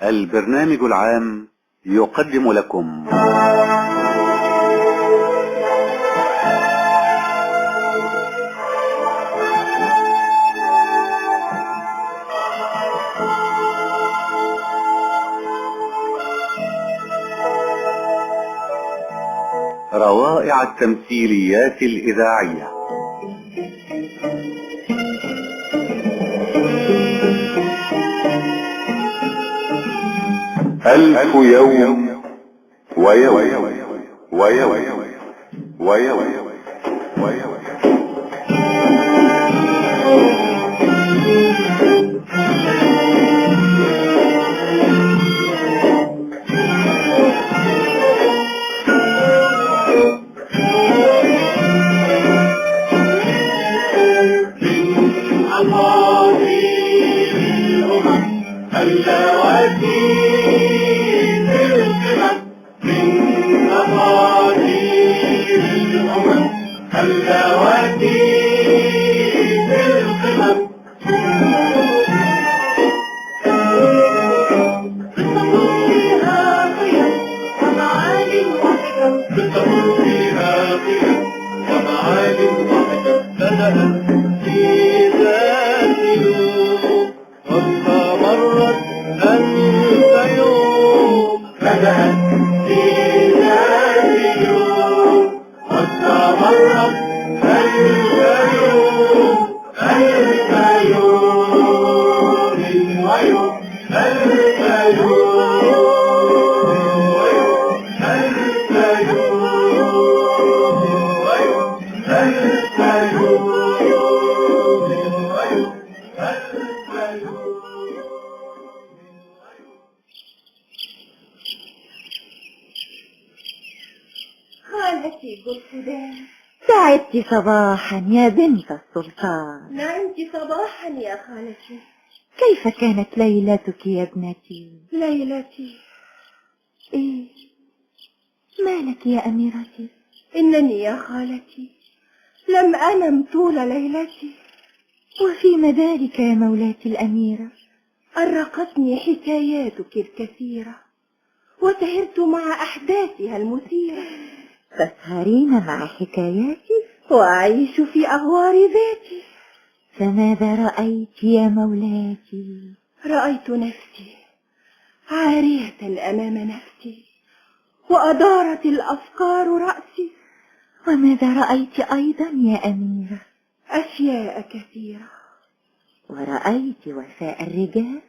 البرنامج العام يقدم لكم روائع التمثيليات الإذاعية. ألف يوم ويوم ويوم ويوم ويوم. سعدت صباحا يا بنت السلطان. نعمت صباحا يا خالتي. كيف كانت ليلتك يا ابنتي؟ ليلتي؟ ايه مالك يا أميرتي؟ إنني يا خالتي لم أنم طول ليلتي. وفيما ذلك يا مولاتي الأميرة؟ أرقتني حكاياتك الكثيرة وسهرت مع أحداثها المثيرة. تسهرين مع حكاياتي وأعيش في أغوار ذاتي. فماذا رأيت يا مولاتي؟ رأيت نفسي عارية أمام نفسي وأدارت الأفكار رأسي. وماذا رأيت أيضا يا أميرة؟ أشياء كثيرة. ورأيت وفاء الرجال؟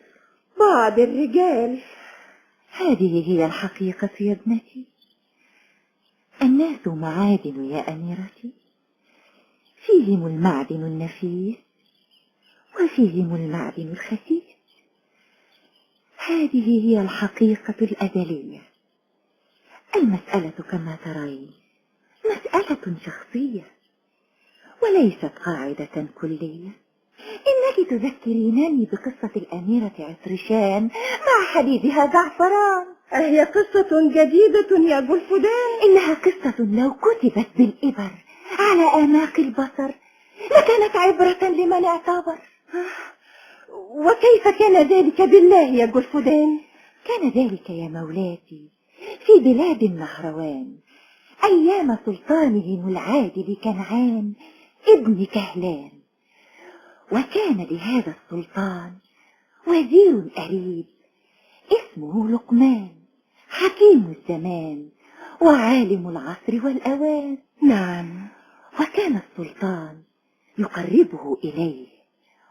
بعض الرجال. هذه هي الحقيقة يا ابنتي. الناس معادن يا أميرتي، فيهم المعدن النفيس وفيهم المعدن الخسيس. هذه هي الحقيقة الأزلية. المسألة كما ترين مسألة شخصية وليست قاعدة كلية. إنك تذكرينني بقصة الأميرة عطرشان مع حبيبها زعفران. أهي قصة جديدة يا جلفدان؟ إنها قصة لو كتبت بالإبر على آماق البصر لكانت عبرة لمن اعتبر. وكيف كان ذلك بالله يا جلفدان؟ كان ذلك يا مولاتي في بلاد النهروان أيام سلطانهم العادل كنعان ابن كهلان. وكان لهذا السلطان وزير قريب اسمه لقمان، حكيم الزمان وعالم العصر والأوان. نعم. وكان السلطان يقربه إليه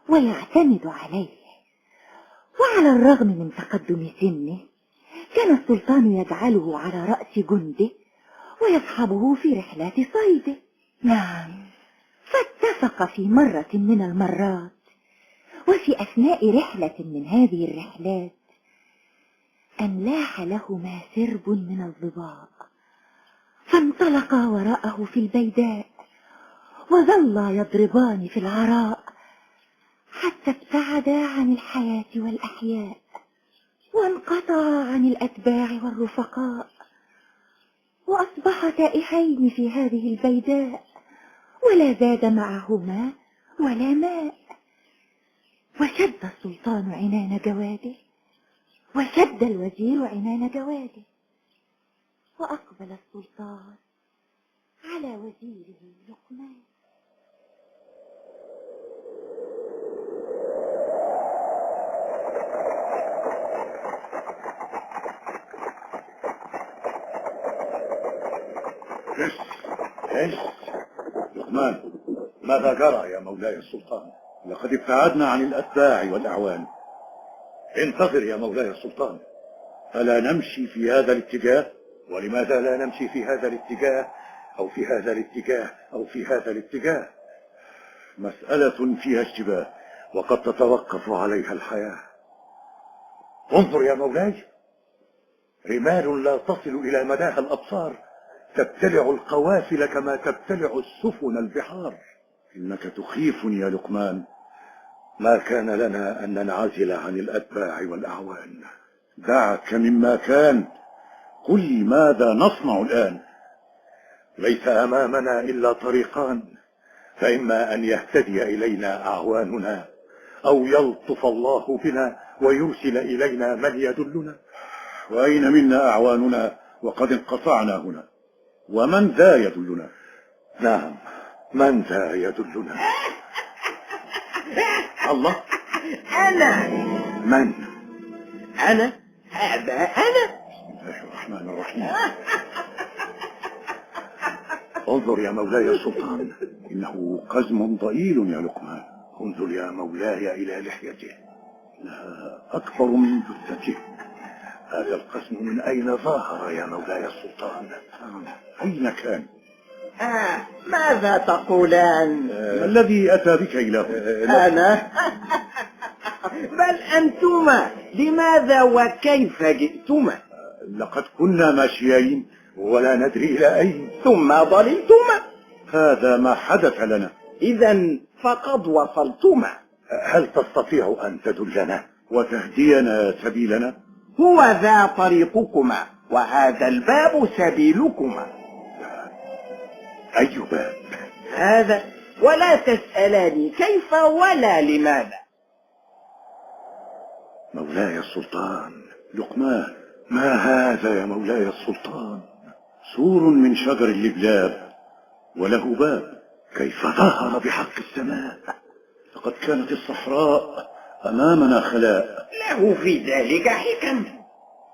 ويعتمد عليه، وعلى الرغم من تقدم سنه كان السلطان يجعله على رأس جنده ويصحبه في رحلات صيده. نعم. فاتفق في مرة من المرات وفي أثناء رحلة من هذه الرحلات أن لاح لهما سرب من الضباء، فانطلقا وراءه في البيداء وظلا يضربان في العراء حتى ابتعدا عن الحياة والأحياء وانقطعا عن الأتباع والرفقاء، وأصبحا تائهين في هذه البيداء ولا زاد معهما ولا ماء. وشد السلطان عنان جواده وشد الوزير عنان جواده، وأقبل السلطان على وزيره لقمان. لقمان، ماذا جرى يا مولاي السلطان؟ لقد ابتعدنا عن الأتباع والأعوان. انتظر يا مولاي السلطان، ألا نمشي في هذا الاتجاه؟ ولماذا لا نمشي في هذا الاتجاه أو في هذا الاتجاه أو في هذا الاتجاه؟ مسألة فيها اشتباه وقد تتوقف عليها الحياة. انظر يا مولاي، رمال لا تصل إلى مداها الأبصار تبتلع القوافل كما تبتلع السفن البحار. إنك تخيفني يا لقمان. ما كان لنا أن ننعزل عن الأتباع والأعوان. دعك مما كان، قل لي ماذا نصنع الآن؟ ليس أمامنا إلا طريقان، فإما أن يهتدي إلينا أعواننا أو يلطف الله بنا ويرسل إلينا من يدلنا. وأين منا أعواننا وقد انقطعنا هنا؟ ومن ذا يدلنا؟ نعم، من ذا يدلنا؟ الله، أنا. من؟ أنا، هذا أنا. بسم الله الرحمن الرحيم. انظر يا مولاي السلطان، إنه قزم ضئيل يا لقمان. انظر يا مولاي إلى لحيته، إنها أكبر من جثته. هذا القزم من أين ظهر يا مولاي السلطان؟ أين كان؟ ماذا تقولان؟ ما الذي أتى بك إلى هنا؟ أنا؟ بل أنتما، لماذا وكيف جئتما؟ لقد كنا ماشيين ولا ندري إلى أين، ثم ضللتما. هذا ما حدث لنا. إذا فقد وصلتما. هل تستطيع أن تدلنا وتهدينا سبيلنا؟ هو ذا طريقكما وهذا الباب سبيلكما. أي باب؟ هذا، ولا تسألاني كيف ولا لماذا. مولاي السلطان، لقمان، ما هذا يا مولاي السلطان؟ سور من شجر اللبلاب وله باب، كيف ظهر بحق السماء؟ لقد كانت الصحراء أمامنا خلاء. له في ذلك حكم.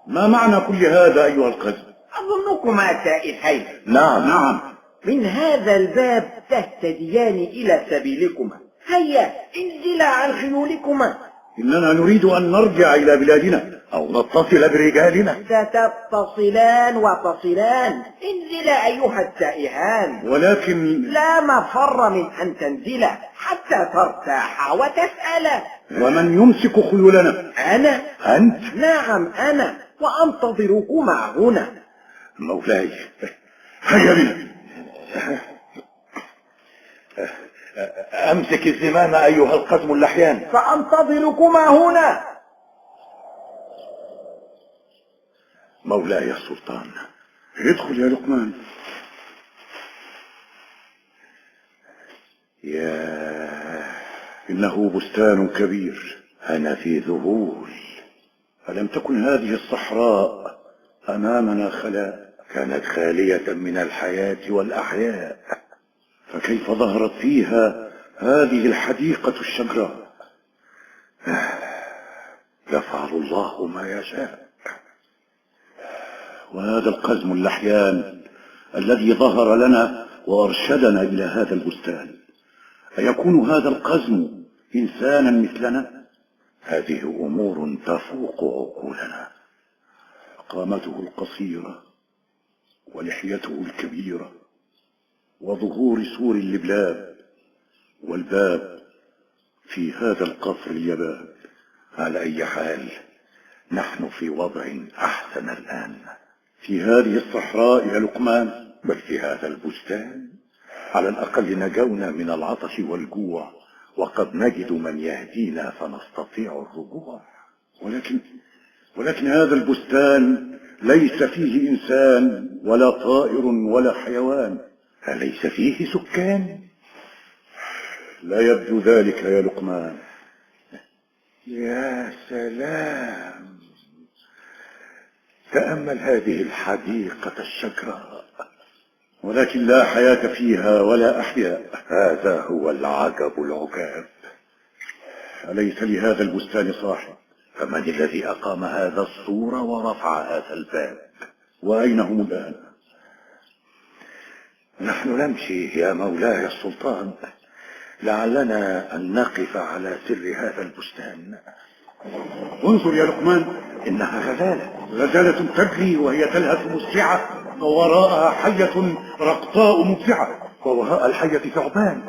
ما معنى كل هذا أيها القزم؟ أظنكما تائهين. نعم. من هذا الباب تهتديان إلى سبيلكما. هيا انزلا عن خيولكما. إننا نريد أن نرجع إلى بلادنا أو نتصل برجالنا. ستتصلان وتصلان. انزلا أيها التائهان. ولكن لا مفر من أن تنزلا حتى ترتاح وتسألا. ومن يمسك خيولنا؟ أنا. أنت؟ نعم أنا، وأنتظركما هنا. مولاي، هيا بنا. أمسك الزمام أيها القزم اللحيان. فأنتظركما هنا. مولاي السلطان، ادخل يا لقمان. إنه بستان كبير، أنا في ذهول. ألم تكن هذه الصحراء أمامنا خلاء؟ كانت خالية من الحياة والأحياء، فكيف ظهرت فيها هذه الحديقة الشجراء؟ يفعل الله ما يشاء. وهذا القزم اللحيان الذي ظهر لنا وأرشدنا إلى هذا البستان، أيكون هذا القزم إنسانا مثلنا؟ هذه أمور تفوق عقولنا. قامته القصيرة ولحيته الكبيرة وظهور سور اللبلاب والباب في هذا القصر اليباب. على أي حال نحن في وضع أحسن الآن، في هذه الصحراء يا لقمان، بل في هذا البستان. على الأقل نجونا من العطش والجوع، وقد نجد من يهدينا فنستطيع الرجوع. ولكن هذا البستان ليس فيه إنسان ولا طائر ولا حيوان. أليس فيه سكان؟ لا يبدو ذلك يا لقمان. يا سلام، تأمل هذه الحديقة الشجراء، ولكن لا حياة فيها ولا أحياء. هذا هو العجب العجاب. أليس لهذا البستان صاحب؟ فمن الذي أقام هذا السور ورفع هذا الباب؟ وأين هم الآن؟ نحن نمشي يا مولاي السلطان، لعلنا أن نقف على سر هذا البستان. انظر يا لقمان، إنها غزالة تجري وهي تلهث مسرعة، ووراءها حية رقطاء مفزعة، ووراء الحية ثعبان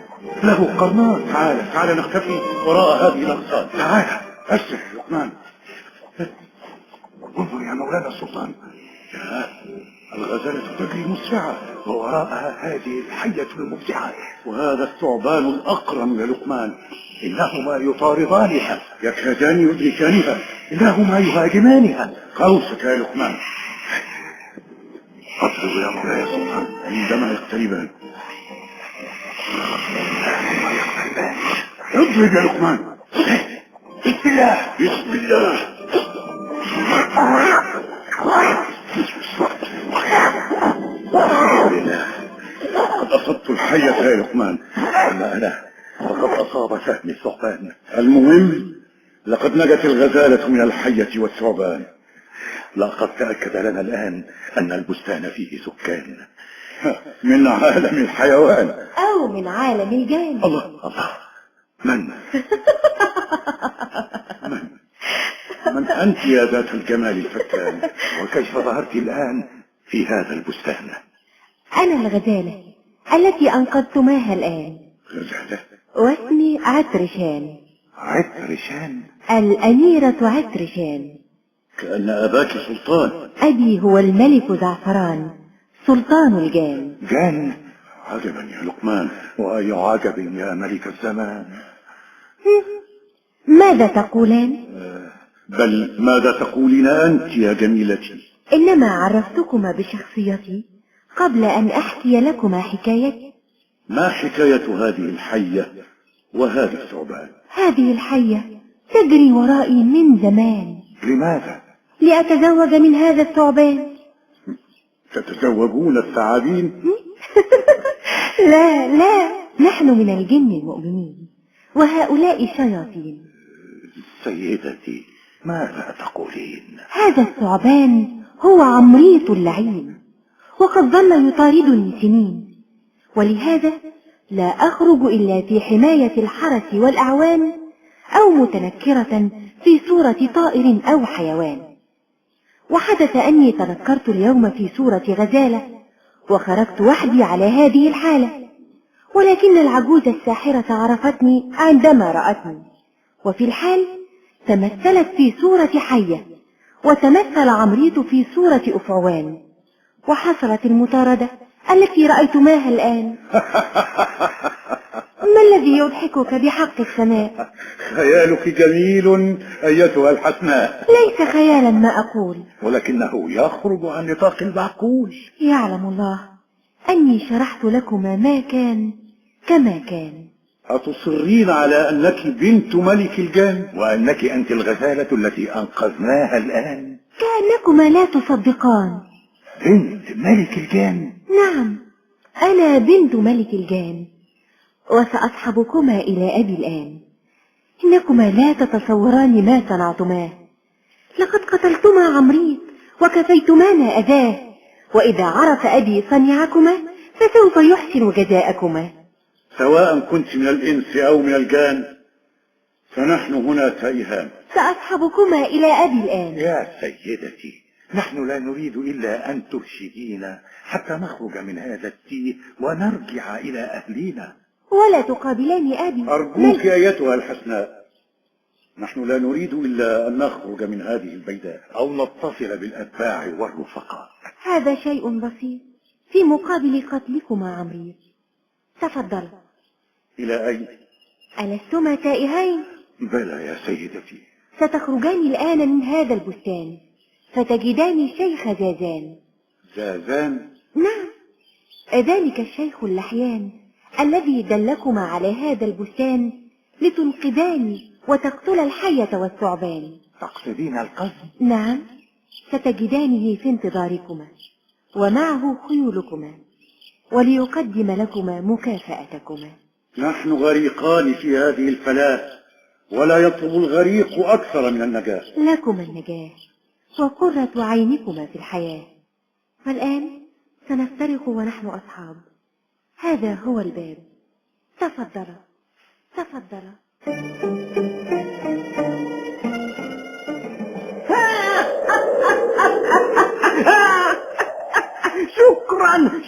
له قرنان. تعال نختفي وراء هذه الأغصان. تعال أسرع يا لقمان. انظر يا مولانا السلطان، الغزالة تجري مسرعة ووراءها هذه الحية المفزعة وهذا الثعبان الأقرن يا لقمان. إنهما يطاردانها، يكادان يدركانها، إنهما يهاجمانها. قوسك يا لقمان. أضرب يا مولاي السلطان عندما يقتربان. اضرب يا لقمان. بسم الله بسم الله. قد أصبت الحية يا لقمان. أما أنا فقد أصاب سهم الثعبان. المهم لقد نجت الغزالة من الحية والثعبان. لقد تأكد لنا الآن أن البستان فيه سكان من عالم الحيوان أو من عالم الجان. الله من أنت يا ذات الجمال الفتان؟ وكيف ظهرت الآن في هذا البستان؟ أنا الغزالة التي أنقذتماها الآن. غزالة؟ واسمي عطرشان. عطرشان؟ الأميرة عطرشان. كأن أباك سلطان. أبي هو الملك زعفران سلطان الجان. جان؟ عجبا يا لقمان، وأي عجب يا ملك الزمان. ماذا تقولان؟ بل ماذا تقولين أنت يا جميلتي؟ إنما عرفتكما بشخصيتي قبل أن أحكي لكما حكايتي. ما حكاية هذه الحية وهذا الثعبان؟ هذه الحية تجري ورائي من زمان. لماذا؟ لأتزوج من هذا الثعبان. تتزوجون الثعابين؟ لا نحن من الجن المؤمنين وهؤلاء شياطين. سيدتي ماذا تقولين؟ هذا الثعبان هو عمريط اللعين، وقد ظل يطاردني سنين، ولهذا لا أخرج إلا في حماية الحرس والأعوان، أو متنكرة في صورة طائر أو حيوان. وحدث أني تنكرت اليوم في صورة غزالة، وخرجت وحدي على هذه الحالة، ولكن العجوز الساحرة عرفتني عندما رأتني، وفي الحال تمثلت في صورة حية، وتمثل عمريط في صورة أفعوان، وحصلت المطاردة التي رأيتماها الآن. ما الذي يضحكك بحق السماء؟ خيالك جميل أيتها الحسناء. ليس خيالا ما أقول، ولكنه يخرج عن نطاق المعقول. يعلم الله أني شرحت لكما ما كان كما كان. أتصرين على أنك بنت ملك الجان وأنك أنت الغزالة التي أنقذناها الآن؟ كأنكما لا تصدقان. بنت ملك الجان؟ نعم، أنا بنت ملك الجان، وسأصحبكما إلى أبي الآن. إنكما لا تتصوران ما صنعتماه. لقد قتلتما عمريط وكفيتمانا أذاه، وإذا عرف أبي صنيعكما فسوف يحسن جزاءكما. سواء كنت من الإنس أو من الجان فنحن هنا تائهان. سأصحبكما إلى أبي الآن. يا سيدتي، نحن لا نريد إلا أن ترشدينا حتى نخرج من هذا التيه ونرجع إلى أهلنا. ولا تقابلان أبي. أرجوك أيتها الحسناء، نحن لا نريد إلا أن نخرج من هذه البيداء أو نتصل بالأتباع والرفقاء. هذا شيء بسيط في مقابل قتلكما عمريط. تفضل. إلى أين؟ ألستما تائهين؟ بلى يا سيدتي. ستخرجان الآن من هذا البستان فتجدان الشيخ زازان. زازان؟ نعم، ذلك الشيخ اللحيان الذي دلكما على هذا البستان لتنقذاني وتقتل الحية والثعبان. تقصدين القصد؟ نعم، ستجدانه في انتظاركما ومعه خيولكما وليقدم لكما مكافأتكما. نحن غريقان في هذه الفلاة، ولا يطلب الغريق أكثر من النجاة. لكما النجاة وقرة عينكما في الحياة. والآن سنفترق ونحن أصحاب. هذا هو الباب. تفضل تفضل.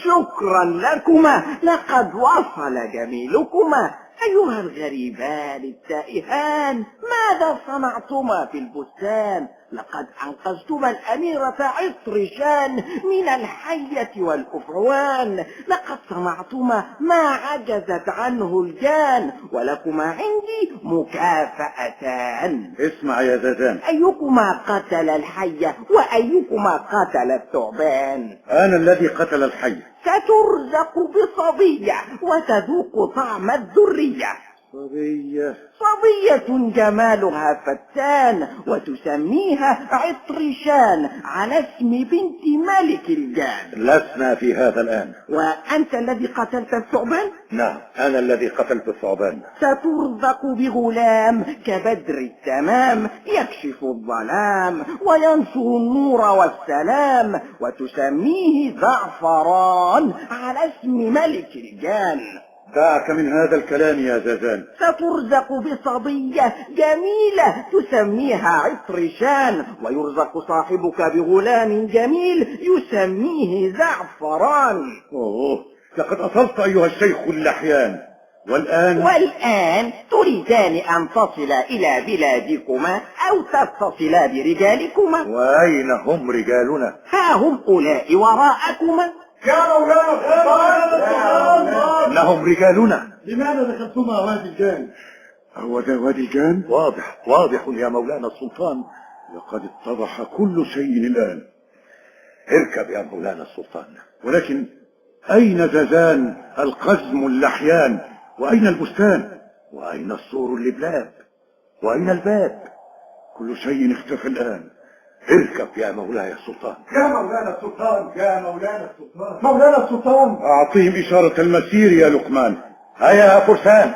شكرا لكما، لقد وصل جميلكما. أيها الغريبان التائهان، ماذا صنعتما في البستان؟ لقد أنقذتما الأميرة عطرشان من الحية والأفعوان. لقد صنعتما ما عجزت عنه الجان، ولكما عندي مكافأتان. اسمع يا زازان، أيكما قتل الحية وأيكما قتل الثعبان؟ أنا الذي قتل الحية. سترزق بصبية وتذوق طعم الذرية. صبية جمالها فتان، وتسميها عطرشان على اسم بنت ملك الجان. لسنا في هذا الآن. وأنت الذي قتلت الثعبان؟ نعم، أنا الذي قتلت الثعبان. سترزق بغلام كبدر التمام، يكشف الظلام وينشر النور والسلام، وتسميه زعفران على اسم ملك الجان. دعك من هذا الكلام يا زازان. سترزق بصبية جميلة تسميها عطرشان، ويرزق صاحبك بغلام جميل يسميه زعفران. لقد أصلت أيها الشيخ اللحيان. والآن تريدان أن تصلا إلى بلادكما أو تتصلا برجالكما. وأين هم رجالنا؟ ها هم أولئك وراءكما. يا مولانا، إنهم رجالنا. لماذا دخلتما وادي الجان؟ هو ذا وادي الجان؟ واضح يا مولانا السلطان. لقد اتضح كل شيء الآن. اركب يا مولانا السلطان. ولكن أين زازان القزم اللحيان؟ وأين البستان؟ وأين السور اللبلاب؟ وأين الباب؟ كل شيء اختفى الآن. اركب يا مولاي السلطان. يا مولانا السلطان، يا مولانا السلطان، مولانا السلطان. أعطيهم إشارة المسير يا لقمان. هيا يا فرسان،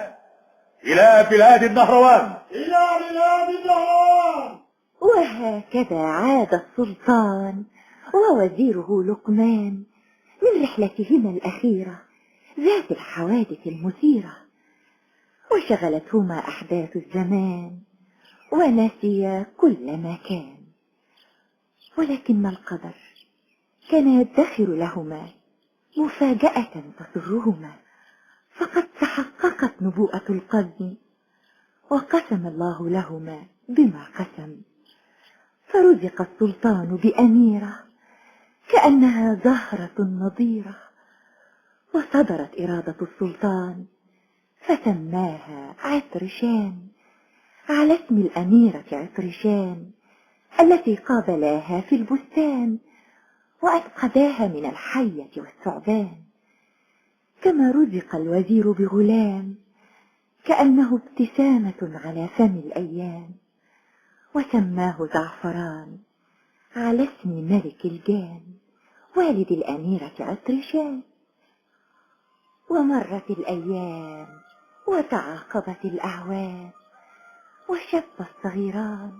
إلى بلاد النهروان. إلى بلاد النهروان. وهكذا عاد السلطان ووزيره لقمان من رحلتهما الأخيرة ذات الحوادث المثيرة، وشغلتهما أحداث الزمان ونسيا كل ما كان. ولكن القدر كان يدخر لهما مفاجأة تسرهما، فقد تحققت نبوءة القزم وقسم الله لهما بما قسم. فرزق السلطان بأميرة كأنها زهرة نضيرة، وصدرت إرادة السلطان فسماها عطرشان على اسم الأميرة عطرشان التي قابلاها في البستان وأنقذاها من الحية والثعبان. كما رزق الوزير بغلام كأنه ابتسامة على فم الأيام، وسماه زعفران على اسم ملك الجان والد الأميرة عطرشان. ومرت الأيام وتعاقبت الأعوام، وشب الصغيران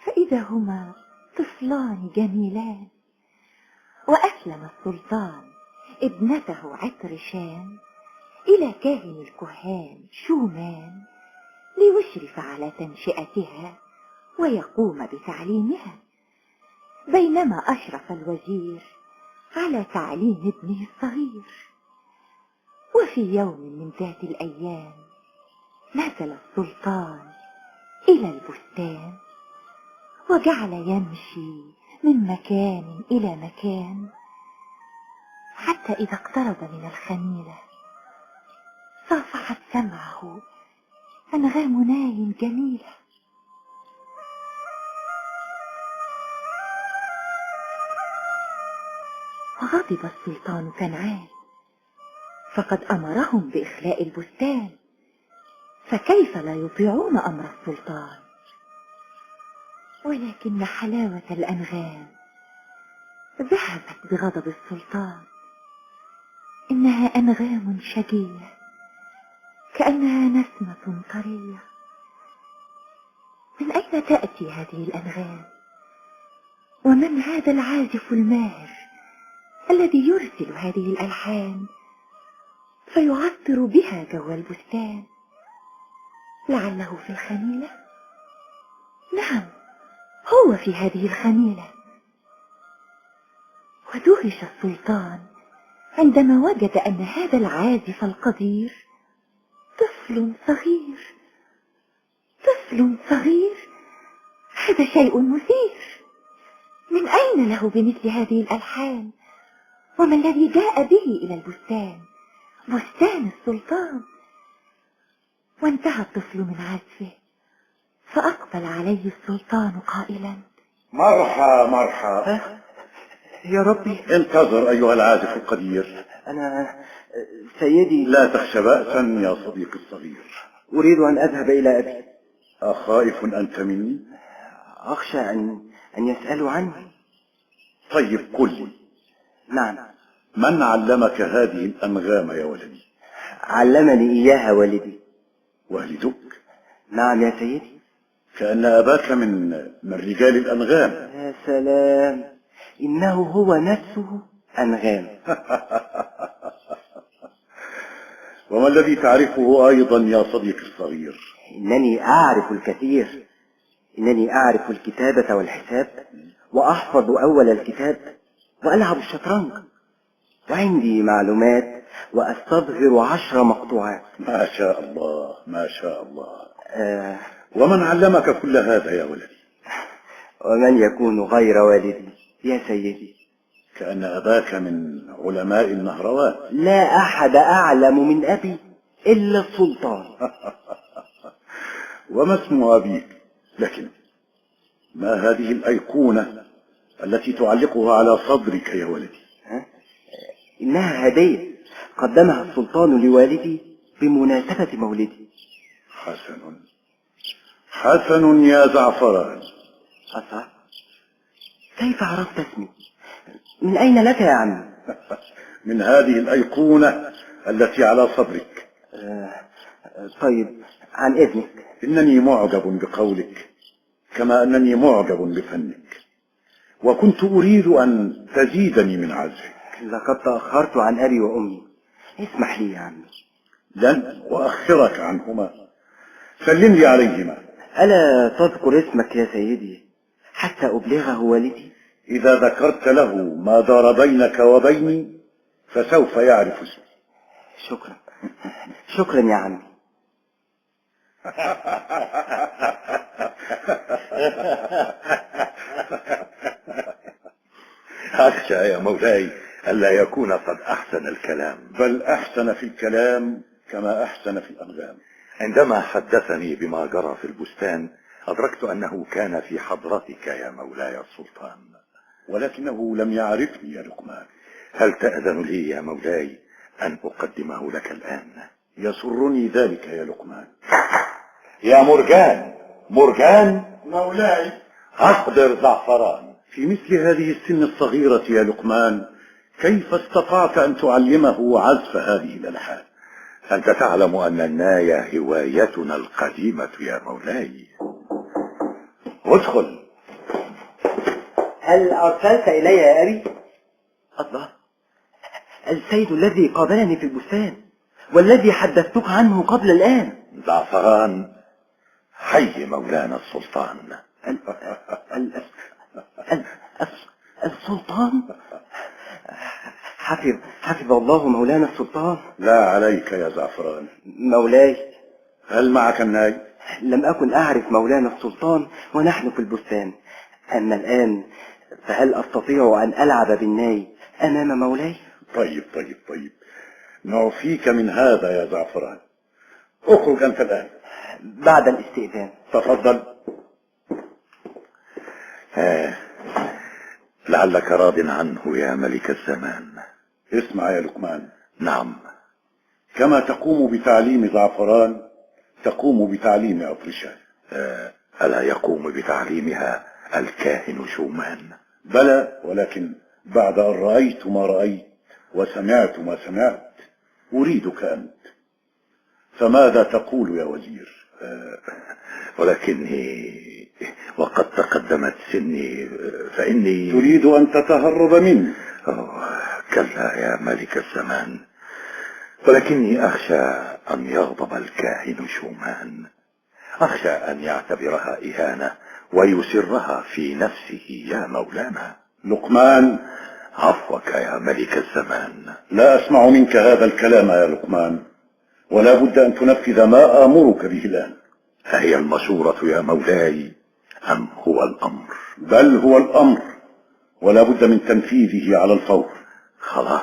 فإذا هما طفلان جميلان. وأسلم السلطان ابنته عطرشان إلى كاهن الكهان شومان ليشرف على تنشئتها ويقوم بتعليمها، بينما أشرف الوزير على تعليم ابنه الصغير. وفي يوم من ذات الأيام نزل السلطان إلى البستان، وجعل يمشي من مكان إلى مكان، حتى إذا اقترب من الخميلة صافحت سمعه أنغام ناي جميلة. وغضب السلطان كنعان، فقد أمرهم بإخلاء البستان، فكيف لا يطيعون أمر السلطان؟ ولكن حلاوة الأنغام ذهبت بغضب السلطان. إنها أنغام شجية كأنها نسمة طرية. من أين تأتي هذه الأنغام؟ ومن هذا العازف الماهر الذي يرسل هذه الألحان فيعطر بها جو البستان؟ لعله في الخميلة؟ نعم، هو في هذه الخميلة. ودهش السلطان عندما وجد أن هذا العازف القدير طفل صغير. طفل صغير، هذا شيء مثير. من أين له بمثل هذه الألحان؟ وما الذي جاء به إلى البستان، بستان السلطان؟ وانتهى الطفل من عزفه، فأقبل عليه السلطان قائلا: مرحى مرحى. يا ربي، انتظر أيها العازف القدير. أنا سيدي لا تخش بأسا يا صديقي الصغير. أريد أن أذهب إلى أبي. أخائف أنت مني؟ أخشى أن يسألوا عني. طيب قل لي، نعم. من علمك هذه الأنغام يا ولدي؟ علمني إياها والدي. والدك؟ نعم يا سيدي. كأن أباك من رجال الأنغام. يا سلام، إنه هو نفسه أنغام. وما الذي تعرفه أيضا يا صديقي الصغير؟ إنني أعرف الكثير. إنني أعرف الكتابة والحساب، وأحفظ أول الكتاب، وألعب الشطرنج، وعندي معلومات، وأستظهر 10 مقطوعات. ما شاء الله ما شاء الله. ومن علمك كل هذا يا ولدي؟ ومن يكون غير والدي يا سيدي؟ كأن أباك من علماء النهروان. لا أحد أعلم من أبي إلا السلطان. وما اسم أبيك؟ لكن ما هذه الأيقونة التي تعلقها على صدرك يا ولدي؟ إنها هدية قدمها السلطان لوالدي بمناسبة مولدي. حسن حسن يا زعفران. أصح؟ كيف عرفت اسمي؟ من أين لك يا عمي؟ من هذه الأيقونة التي على صدرك. طيب، عن إذنك. إنني معجب بقولك، كما أنني معجب بفنك، وكنت أريد أن تزيدني من عزفك. لقد تأخرت عن أبي وأمي، اسمح لي يا عمي. لن أؤخرك عنهما، سلم لي عليهما. ألا تذكر اسمك يا سيدي حتى أبلغه والدي؟ إذا ذكرت له ما دار بينك وبيني فسوف يعرف اسمي. شكرا شكرا يا عمي. أخشى يا مولاي ألا يكون قد أحسن الكلام. بل أحسن في الكلام كما أحسن في الأنغام. عندما حدثني بما جرى في البستان أدركت أنه كان في حضرتك يا مولاي السلطان، ولكنه لم يعرفني يا لقمان. هل تأذن لي يا مولاي أن أقدمه لك الآن؟ يسرني ذلك يا لقمان. يا مرجان، مرجان مولاي. أحضر زعفران. في مثل هذه السن الصغيرة يا لقمان كيف استطعت أن تعلمه عزف هذه الألحان؟ أنت تعلم أن الناي هوايتنا القديمة يا مولاي. ادخل. هل أرسلت إلي يا أبي؟ الله، السيد الذي قابلني في البستان والذي حدثتك عنه قبل الآن. زعفران، حي مولانا السلطان. السلطان؟ حفظ الله مولانا السلطان. لا عليك يا زعفران. مولاي، هل معك الناي؟ لم أكن أعرف مولانا السلطان ونحن في البستان، أما الآن فهل أستطيع أن ألعب بالناي أمام مولاي؟ طيب طيب طيب، نعفيك من هذا يا زعفران. اخرج أنت الآن. بعد الاستئذان. تفضل. لعلك راض عنه يا ملك الزمان. اسمع يا لقمان. نعم. كما تقوم بتعليم زعفران تقوم بتعليم أطرشة. ألا يقوم بتعليمها الكاهن شومان؟ بلى، ولكن بعد أن رأيت ما رأيت وسمعت ما سمعت أريدك أنت، فماذا تقول يا وزير؟ ولكني وقد تقدمت سني، فإني تريد أن تتهرب مني؟ كلا يا ملك الزمان، ولكني أخشى أن يغضب الكاهن شومان، أخشى أن يعتبرها إهانة ويسرها في نفسه يا مولانا. لقمان، عفوك يا ملك الزمان. لا أسمع منك هذا الكلام يا لقمان، ولا بد أن تنفذ ما آمرك به الآن. هي المشورة يا مولاي أم هو الأمر؟ بل هو الأمر، ولا بد من تنفيذه على الفور. خلاص،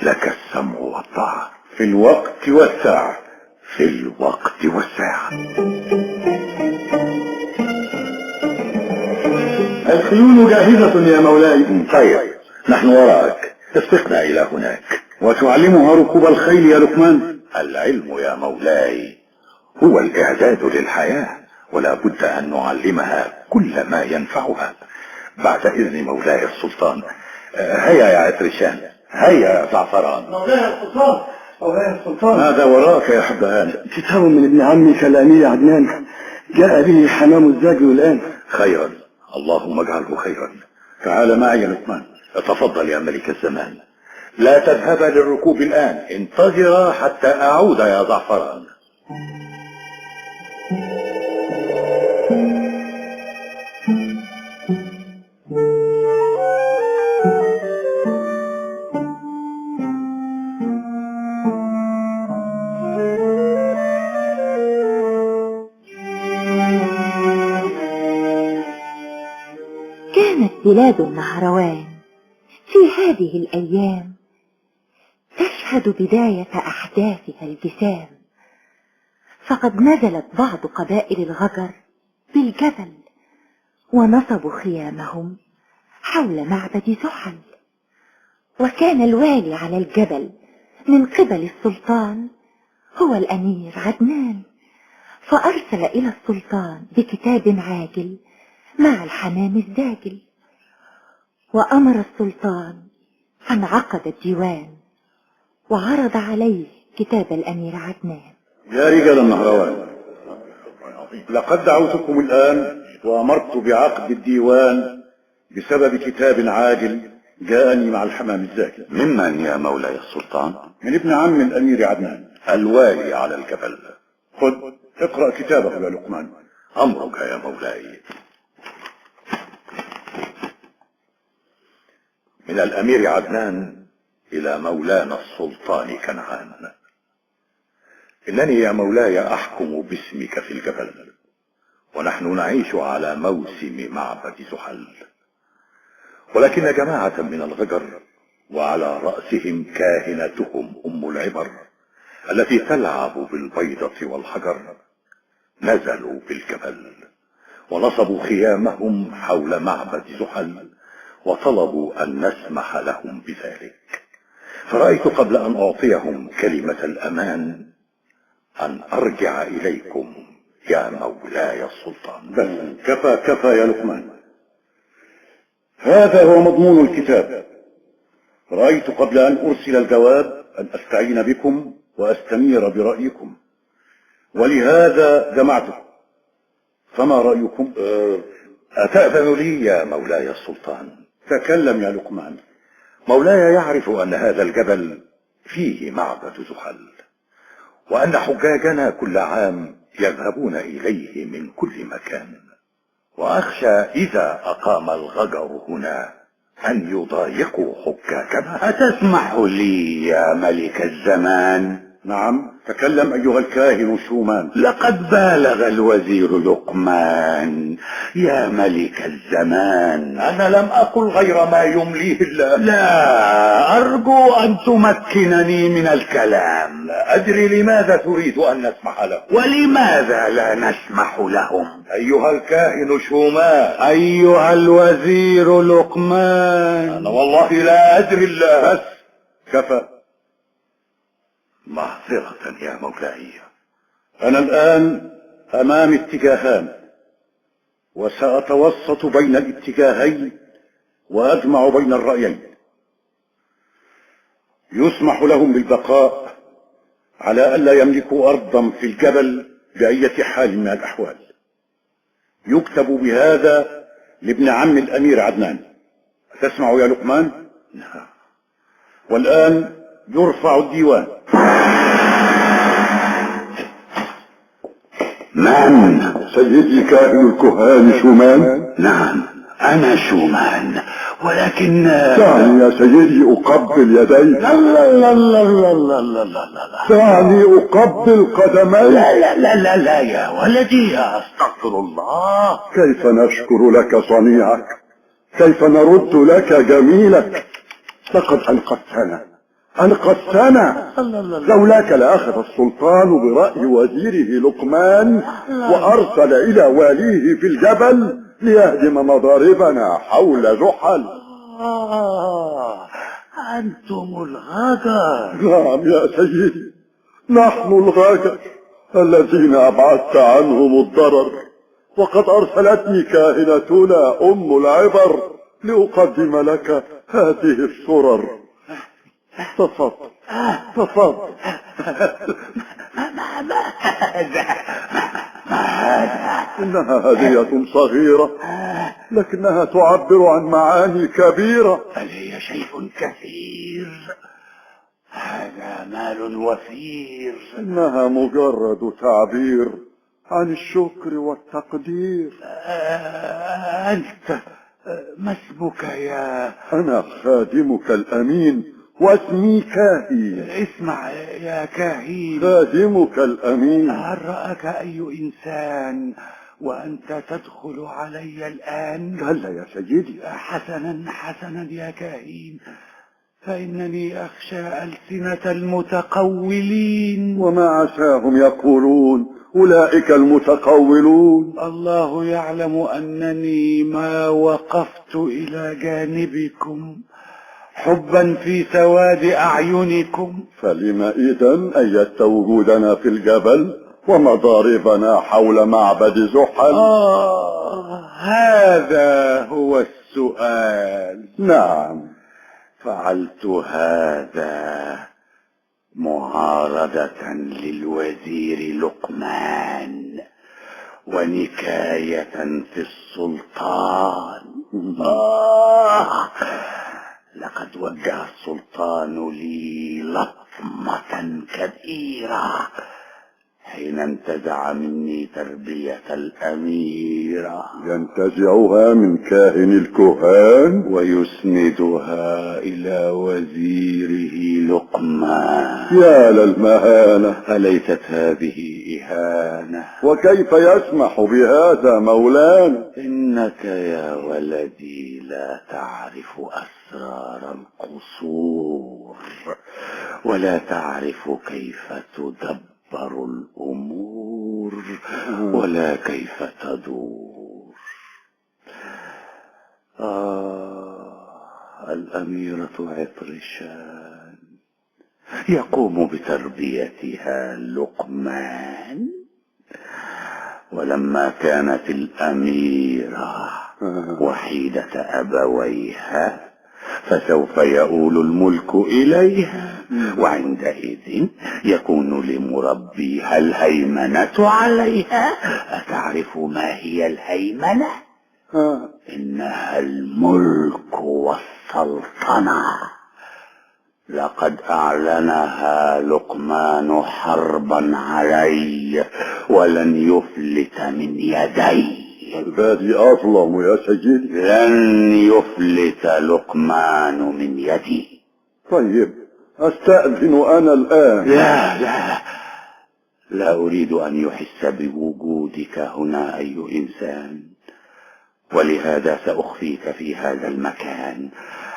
لك السمع والطاعة في الوقت والساعة. في الوقت والساعة. الخيول جاهزة يا مولاي. طيب، نحن وراءك، اسبقنا إلى هناك. وتعلمها ركوب الخيل يا لقمان؟ العلم يا مولاي هو الإعداد للحياة، ولا بد أن نعلمها كل ما ينفعها. بعد إذن مولاي السلطان. هيا يا عطرشان، هيا يا زعفران. مولاي السلطان، مولاي السلطان. ماذا وراك يا حبهان؟ كتاب من ابن عمك الأمير عدنان، جاء به حمام الزاجي الآن. خيرا، اللهم اجعله خيرا. تعال معي يا لقمان. تفضل يا ملك الزمان. لا تذهب للركوب الآن، انتظر حتى أعود يا زعفران. كانت بلاد النهروان في هذه الأيام تشهد بداية أحداثها الجسام، فقد نزلت بعض قبائل الغجر بالجبل ونصبوا خيامهم حول معبد زحل، وكان الوالي على الجبل من قبل السلطان هو الأمير عدنان، فأرسل إلى السلطان بكتاب عاجل مع الحمام الزاجل، وأمر السلطان أن عقد الديوان وعرض عليه كتاب الأمير عدنان. يا رجال النهروان، لقد دعوتكم الآن وأمرت بعقد الديوان بسبب كتاب عاجل جاءني مع الحمام الزاجل. ممن يا مولاي السلطان؟ من ابن عم الأمير عدنان الوالي على الجبل. خذ اقرأ كتابه يا لقمان. أمرك يا مولاي. من الأمير عدنان إلى مولانا السلطان كنعان. إنني يا مولاي أحكم باسمك في الجبل، ونحن نعيش على موسم معبد زحل، ولكن جماعة من الغجر وعلى رأسهم كاهنتهم أم العبر التي تلعب بالبيضة والحجر نزلوا بالجبل ونصبوا خيامهم حول معبد زحل وطلبوا أن نسمح لهم بذلك. فرأيت قبل أن أعطيهم كلمة الأمان أن أرجع إليكم يا مولاي السلطان. بس كفى يا لقمان، هذا هو مضمون الكتاب. رأيت قبل أن أرسل الجواب أن أستعين بكم وأستنير برأيكم، ولهذا جمعتكم. فما رأيكم؟ أتأذن لي يا مولاي السلطان؟ تكلم يا لقمان. مولاي يعرف أن هذا الجبل فيه معبد زحل، وأن حجاجنا كل عام يذهبون إليه من كل مكان، وأخشى إذا أقام الغجر هنا أن يضايقوا حجاجنا. أتسمح لي يا ملك الزمان؟ نعم، تكلم أيها الكاهن شومان. لقد بالغ الوزير لقمان يا ملك الزمان. أنا لم أقل غير ما يمليه الله. لا، أرجو أن تمكنني من الكلام. لا أدري لماذا تريد أن نسمح له. ولماذا لا نسمح لهم؟ أيها الكاهن شومان. أيها الوزير لقمان. أنا والله لا أدري الله. بس كفى. معذرة يا مولاي. أنا الآن أمام اتجاهان، وسأتوسط بين الاتجاهين وأجمع بين الرأيين. يسمح لهم بالبقاء على ألا يملكوا أرضا في الجبل بأية حال من الأحوال. يكتب بهذا لابن عم الأمير عدنان. تسمع يا لقمان؟ والآن يرفع الديوان. من؟ سيدي كاهن الكهان شومان. نعم أنا شومان، ولكن دعني يا سيدي أقبل يديك. لا لا لا لا لا لا لا لا. دعني أقبل قدميك. لا لا لا لا لا يا ولدي، أستغفر الله. كيف نشكر لك صنيعك، كيف نرد لك جميلك. لقد أنقذتنا لولاك لأخذ السلطان برأي وزيره لقمان وأرسل إلى واليه في الجبل ليهدم مضاربنا حول زحل. أنتم الغجر. نعم يا سيدي، نحن الغجر الذين أبعدت عنهم الضرر. وقد أرسلتني كاهنتنا أم العبر لأقدم لك هذه السرر. تفضل. إنها هدية صغيرة لكنها تعبر عن معاني كبيرة. بل هي شيء كثير. هذا مال وفير. إنها مجرد تعبير عن الشكر والتقدير. أنت ما اسمك يا؟ أنا خادمك الأمين واسمي كاهين. اسمع يا كاهين، خادمك الأمين. هل رأك أي إنسان وأنت تدخل علي الآن؟ هلا يا سيدي. حسنا يا كاهين، فإنني أخشى ألسنة المتقولين. وما عساهم يقولون أولئك المتقولون؟ الله يعلم أنني ما وقفت إلى جانبكم حبا في سواد أعينكم. فلم إذن أيدت وجودنا في الجبل ومضاربنا حول معبد زحل؟ هذا هو السؤال. نعم، فعلت هذا معارضة للوزير لقمان ونكاية في السلطان. لقد وجه السلطان لي لطمة كبيرة حين انتزع مني تربية الأميرة، ينتزعها من كاهن الكهان ويسندها إلى وزيره لقمان. يا للمهانة، أليست هذه إهانة؟ وكيف يسمح بهذا مولانا؟ إنك يا ولدي لا تعرف أسرار القصور، ولا تعرف كيف تدبر الأمور ولا كيف تدور. الأميرة عطرشان يقوم بتربيتها لقمان، ولما كانت الأميرة وحيدة أبويها فسوف يؤول الملك إليها، وعندئذ يكون لمربيها الهيمنة عليها. أتعرف ما هي الهيمنة؟ إنها الملك والسلطنة. لقد أعلنها لقمان حربا علي ولن يفلت من يدي. البادي أظلم يا سيدي. لن يفلت لقمان من يدي. طيب أستأذن أنا الآن. لا أريد أن يحس بوجودك هنا أي إنسان، ولهذا سأخفيك في هذا المكان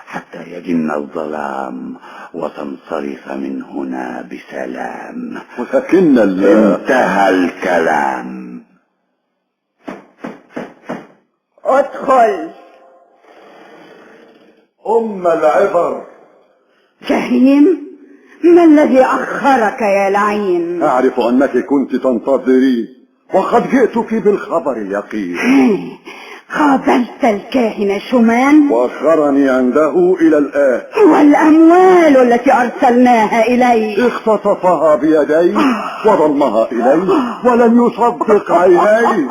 حتى يجن الظلام وتنصرف من هنا بسلام. ولكن انتهى الكلام. ادخل. أم العبر. جهيم، ما الذي أخرك يا لعين؟ أعرف أنك كنت تنتظرين وقد جئتك بالخبر اليقين. قابلت الكاهن شومان؟ وأخرني عنده إلى الآن. والأموال التي أرسلناها إليه؟ اختطفها بيديه وضمها إليه ولم يصدق عينيه.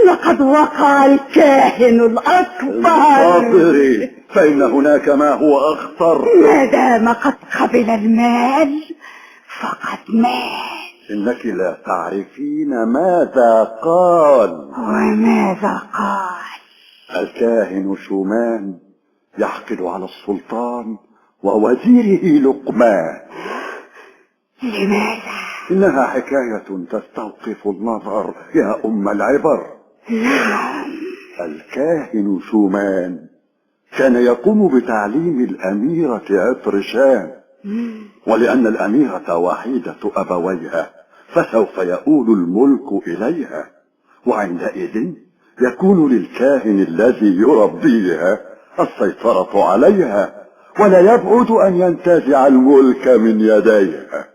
لقد وقع الكاهن الأكبر. انتظري، فإن هناك ما هو أخطر. ما دام قد قبل المال فقد مات. إنك لا تعرفين ماذا قال. وماذا قال؟ الكاهن شومان يحقد على السلطان ووزيره لقمان. لماذا؟ إنها حكاية تستوقف النظر يا أم العبر. نعم. الكاهن شومان كان يقوم بتعليم الأميرة عطرشان، ولأن الأميرة وحيدة أبويها فسوف يؤول الملك إليها، وعندئذ يكون للكاهن الذي يربيها السيطرة عليها، ولا يبعد أن ينتزع الملك من يديها.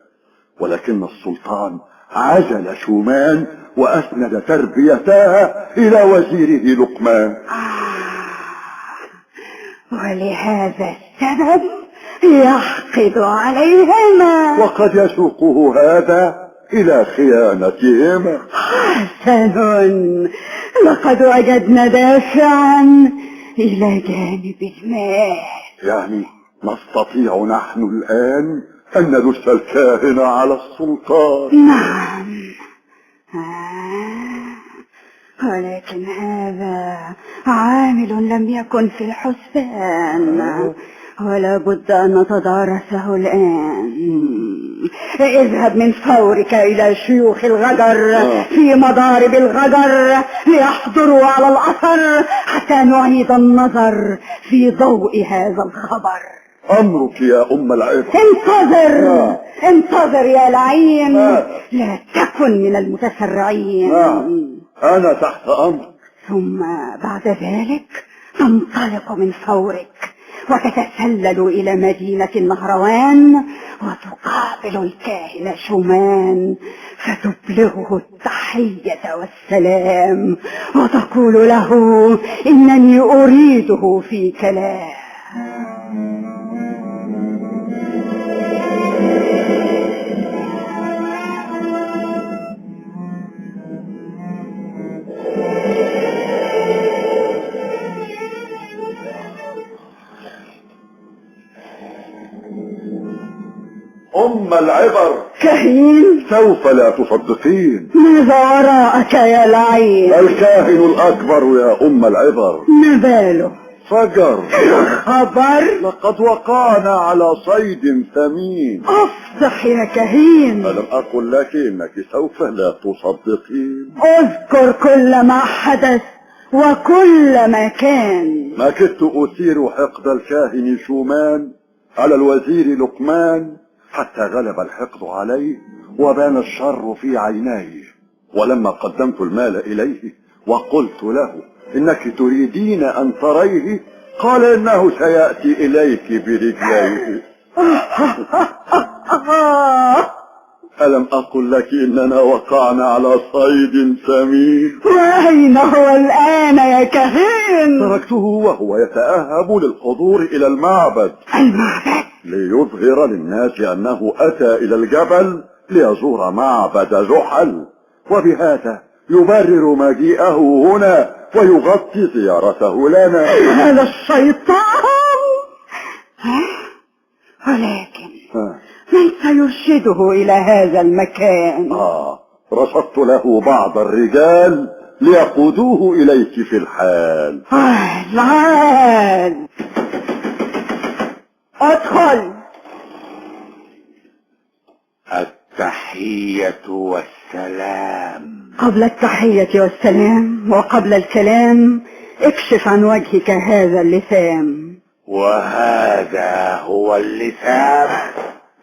ولكن السلطان عزل شومان وأسند تربيتها إلى وزيره لقمان. ولهذا السبب يحقد عليهما، وقد يسوقه هذا إلى خيانتهما. حسن، لقد وجدنا دافعا إلى جانب المال. يعني نستطيع نحن الآن أن ندس الكاهن على السلطان. نعم. ولكن هذا عامل لم يكن في الحسبان، ولا بد أن نتدارسه الآن. اذهب من فورك إلى شيوخ الغجر في مضارب الغجر ليحضروا على الأثر حتى نعيد النظر في ضوء هذا الخبر. أمرك يا أم العبر. انتظر انتظر يا لعين، لا تكن من المتسرعين. أنا تحت أمر. ثم بعد ذلك تنطلق من فورك وتتسلل إلى مدينة النهروان وتقابل الكاهن شومان فتبلغه التحية والسلام وتقول له إنني أريده في كلام. أم العبر. كاهن؟ سوف لا تصدقين. ماذا وراءك يا لعين؟ الكاهن الأكبر يا أم العبر. ما باله؟ فجر. خبر؟ لقد وقعنا على صيد ثمين. افصح يا كاهن. ألم أقل لك إنك سوف لا تصدقين؟ اذكر كل ما حدث وكل ما كان. ما كدت أثير حقد الكاهن شومان على الوزير لقمان حتى غلب الحقد عليه وبان الشر في عينيه. ولما قدمت المال إليه وقلت له إنك تريدين أن تريه قال إنه سيأتي إليك برجليه. ألم أقل لك إننا وقعنا على صيد ثمين؟ وأين هو الآن يا كاهن؟ تركته وهو يتأهب للحضور إلى المعبد. المعبد؟ ليظهر للناس أنه أتى إلى الجبل ليزور معبد زحل، وبهذا يبرر مجيئه هنا ويغطي زيارته لنا. هذا الشيطان. ولكن من سيرشده إلى هذا المكان؟ رصدت له بعض الرجال ليقودوه إليك في الحال. العال. ادخل. التحية والسلام. قبل التحية والسلام وقبل الكلام اكشف عن وجهك هذا اللثام. وهذا هو اللثام.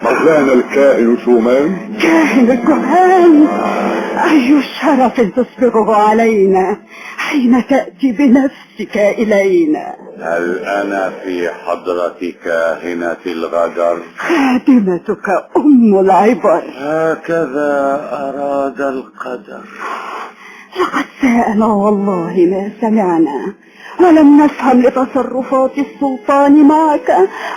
مولانا الكاهن شومان. كاهن الكهان، أي شرف تصبغه علينا حين تأتي بنفسك إلينا. هل أنا في حضرة كاهنة الغدر؟ خادمتك أم العبر. هكذا أراد القدر. لقد ساءنا والله ما سمعنا، ولم نفهم لتصرفات السلطان معك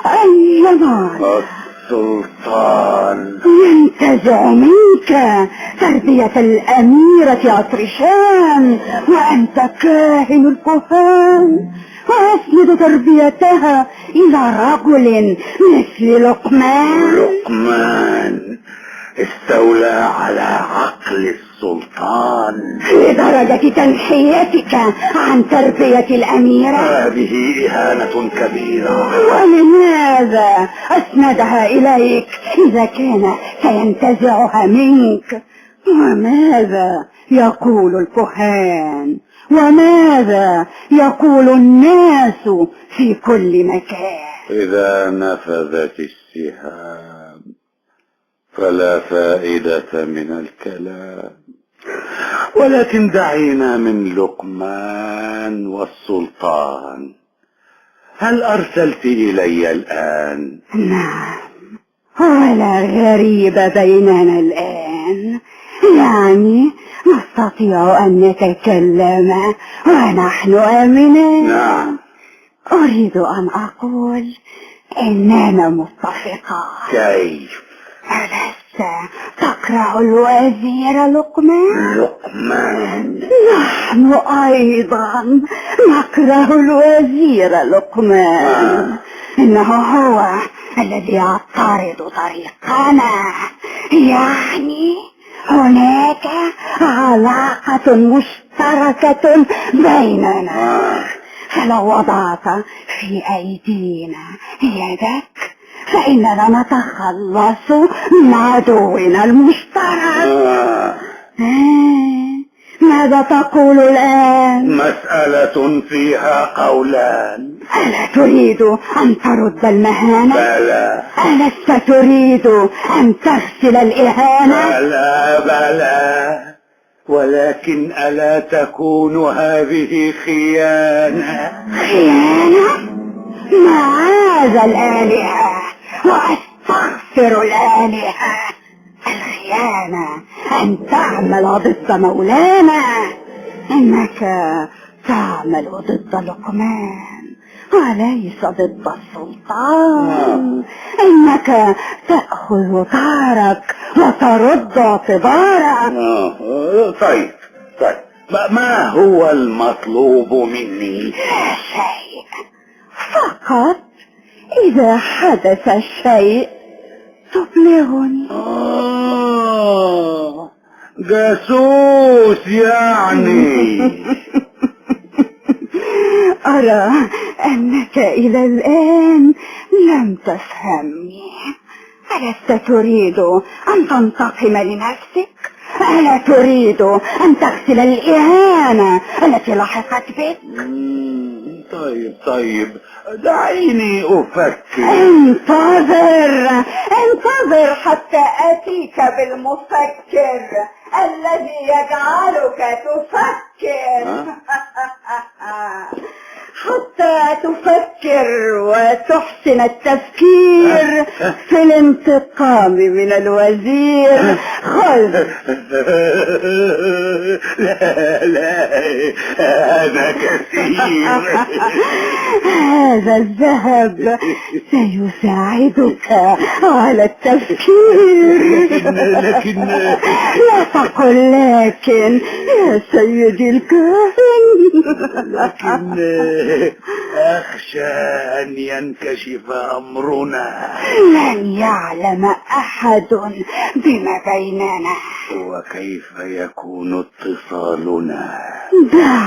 أي معنى. السلطان ينتزع منك تربية الأميرة عطرشان وأنت كاهن الكهان، ويسند تربيتها إلى رجل مثل لقمان. لقمان استولى على عقل السلطان لدرجة تنحيتك عن تربية الأميرة. هذه إهانة كبيرة. ولماذا أسندها إليك إذا كان سينتزعها منك؟ وماذا يقول الكهان؟ وماذا يقول الناس في كل مكان؟ إذا نفذت السهام فلا فائدة من الكلام، ولكن دعينا من لقمان والسلطان. هل أرسلت إلي الآن؟ نعم، ولا غريب بيننا الآن، يعني نستطيع أن نتكلم ونحن آمنين. نعم. أريد أن أقول إننا متفقان. كيف؟ ألست تكره الوزير لقمان؟ لقمان؟ نحن أيضا نكره الوزير لقمان. إنه هو الذي يعترض طريقنا، يعني هناك علاقة مشتركة بيننا. فلو وضعت في أيدينا يدك فإننا نتخلص من عدونا المشترك. ماذا تقول الآن؟ مسألة فيها قولان. ألا تريد أن ترد المهانة؟ بلى. ألست تريد أن تغسل الإهانة؟ بلى بلى، ولكن ألا تكون هذه خيانة؟ خيانة؟ معاذ الآلهة وأستغفر الآلهة. الخيانة أن تعمل ضد مولانا. إنك تعمل ضد لقمان وليس ضد السلطان. إنك تأخذ طارك وترد اعتبارك. طيب ما هو المطلوب مني؟ لا شيء، فقط إذا حدث شيء تبلغني. جاسوس يعني. أرى أنك إلى الآن لم تفهمني. ألست تريد أن تنتقم لنفسك؟ ألا تريد أن تغسل الإهانة التي لحقت بك؟ طيب دعيني أفكر. انتظر حتى أتيك بالمفكر الذي يجعلك تفكر. حتى تفكر وتحسن التفكير في الانتقام من الوزير. خذ. لا هذا كثير. هذا الذهب سيساعدك على التفكير. لكن لا تقل لكن يا سيدي الكاهن. لكن أخشى أن ينكشف أمرنا. لن يعلم أحد بما بيننا. وكيف يكون اتصالنا؟ دع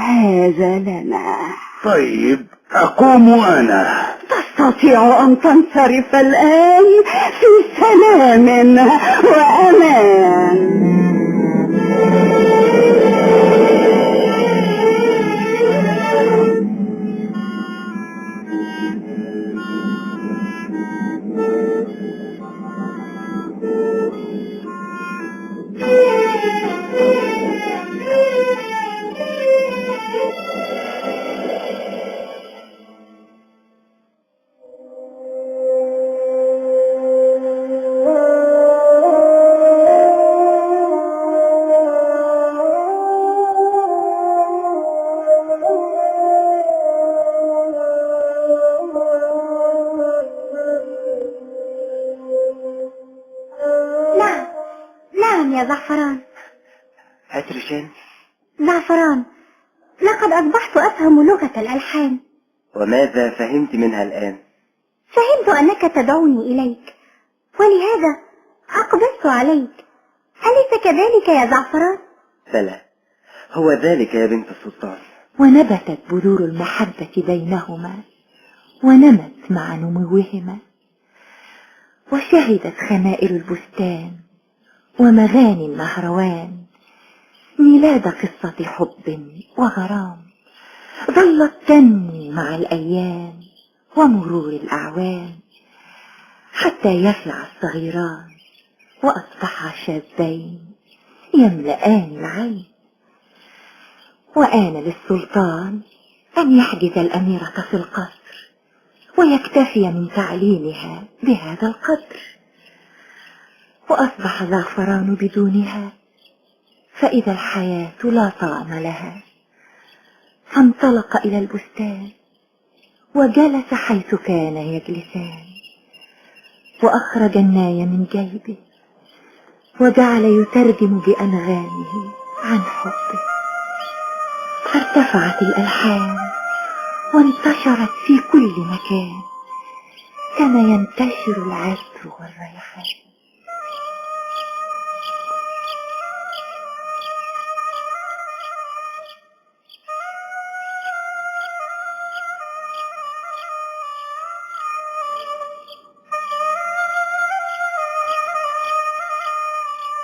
هذا لنا. طيب أقوم أنا. تستطيع أن تنصرف الآن في سلام وأمان. يا زعفران. عطرشان. زعفران، لقد أصبحت أفهم لغة الألحان. وماذا فهمت منها الآن؟ فهمت أنك تدعوني إليك، ولهذا أقبلت عليك. أليس كذلك يا زعفران؟ بلى، هو ذلك يا بنت السلطان. ونبتت بذور المحبة بينهما، ونمت مع نموهما، وشهدت خمائر البستان ومغاني النهروان ميلاد قصة حب وغرام، ظلت تنمو مع الأيام ومرور الأعوام، حتى يفلع الصغيران وأصبحا شابين يملآن العين. وآن للسلطان أن يحجز الأميرة في القصر ويكتفي من تعليمها بهذا القدر. وأصبح زعفران بدونها فإذا الحياة لا طعم لها، فانطلق إلى البستان وجلس حيث كان يجلسان، وأخرج الناي من جيبه وجعل يترجم بأنغامه عن حبه، فارتفعت الألحان وانتشرت في كل مكان كما ينتشر العطر والريحان.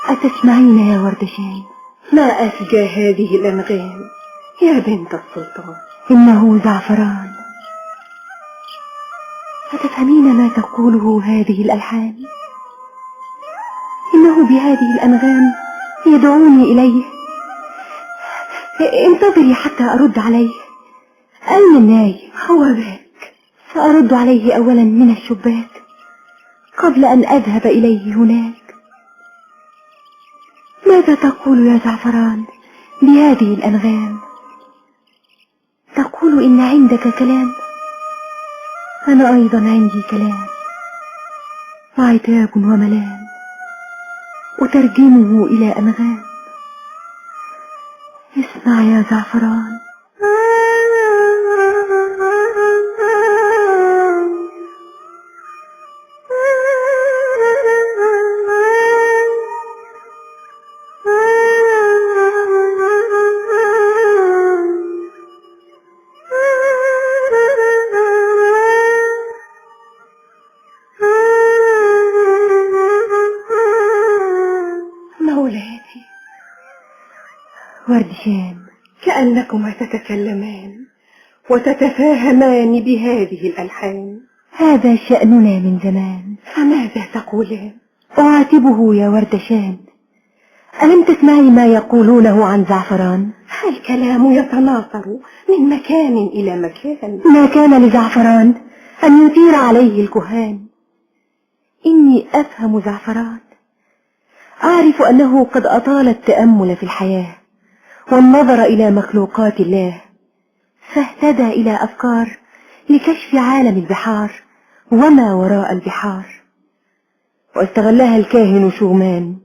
أتسمعين يا وردشان؟ ما أشجى هذه الأنغام يا بنت السلطان؟ إنه زعفران. أتفهمين ما تقوله هذه الألحان؟ إنه بهذه الأنغام يدعوني إليه. انتظري حتى أرد عليه. أين الناي؟ هو ذاك. سأرد عليه أولا من الشباك قبل أن أذهب إليه هناك. ماذا تقول يا زعفران بهذه الأنغام؟ تقول إن عندك كلام، أنا أيضا عندي كلام وعتاب وملام أترجمه إلى أنغام. اسمع يا زعفران. وردشان، كأنكما تتكلمان وتتفاهمان بهذه الألحان. هذا شأننا من زمان. فماذا تقولان؟ أعاتبه يا وردشان. ألم تسمعي ما يقولونه عن زعفران؟ الكلام يتناثر من مكان إلى مكان. ما كان لزعفران أن يثير عليه الكهان. إني أفهم زعفران، أعرف أنه قد أطال التأمل في الحياة والنظر إلى مخلوقات الله، فاهتدى إلى أفكار لكشف عالم البحار وما وراء البحار، واستغلها الكاهن شومان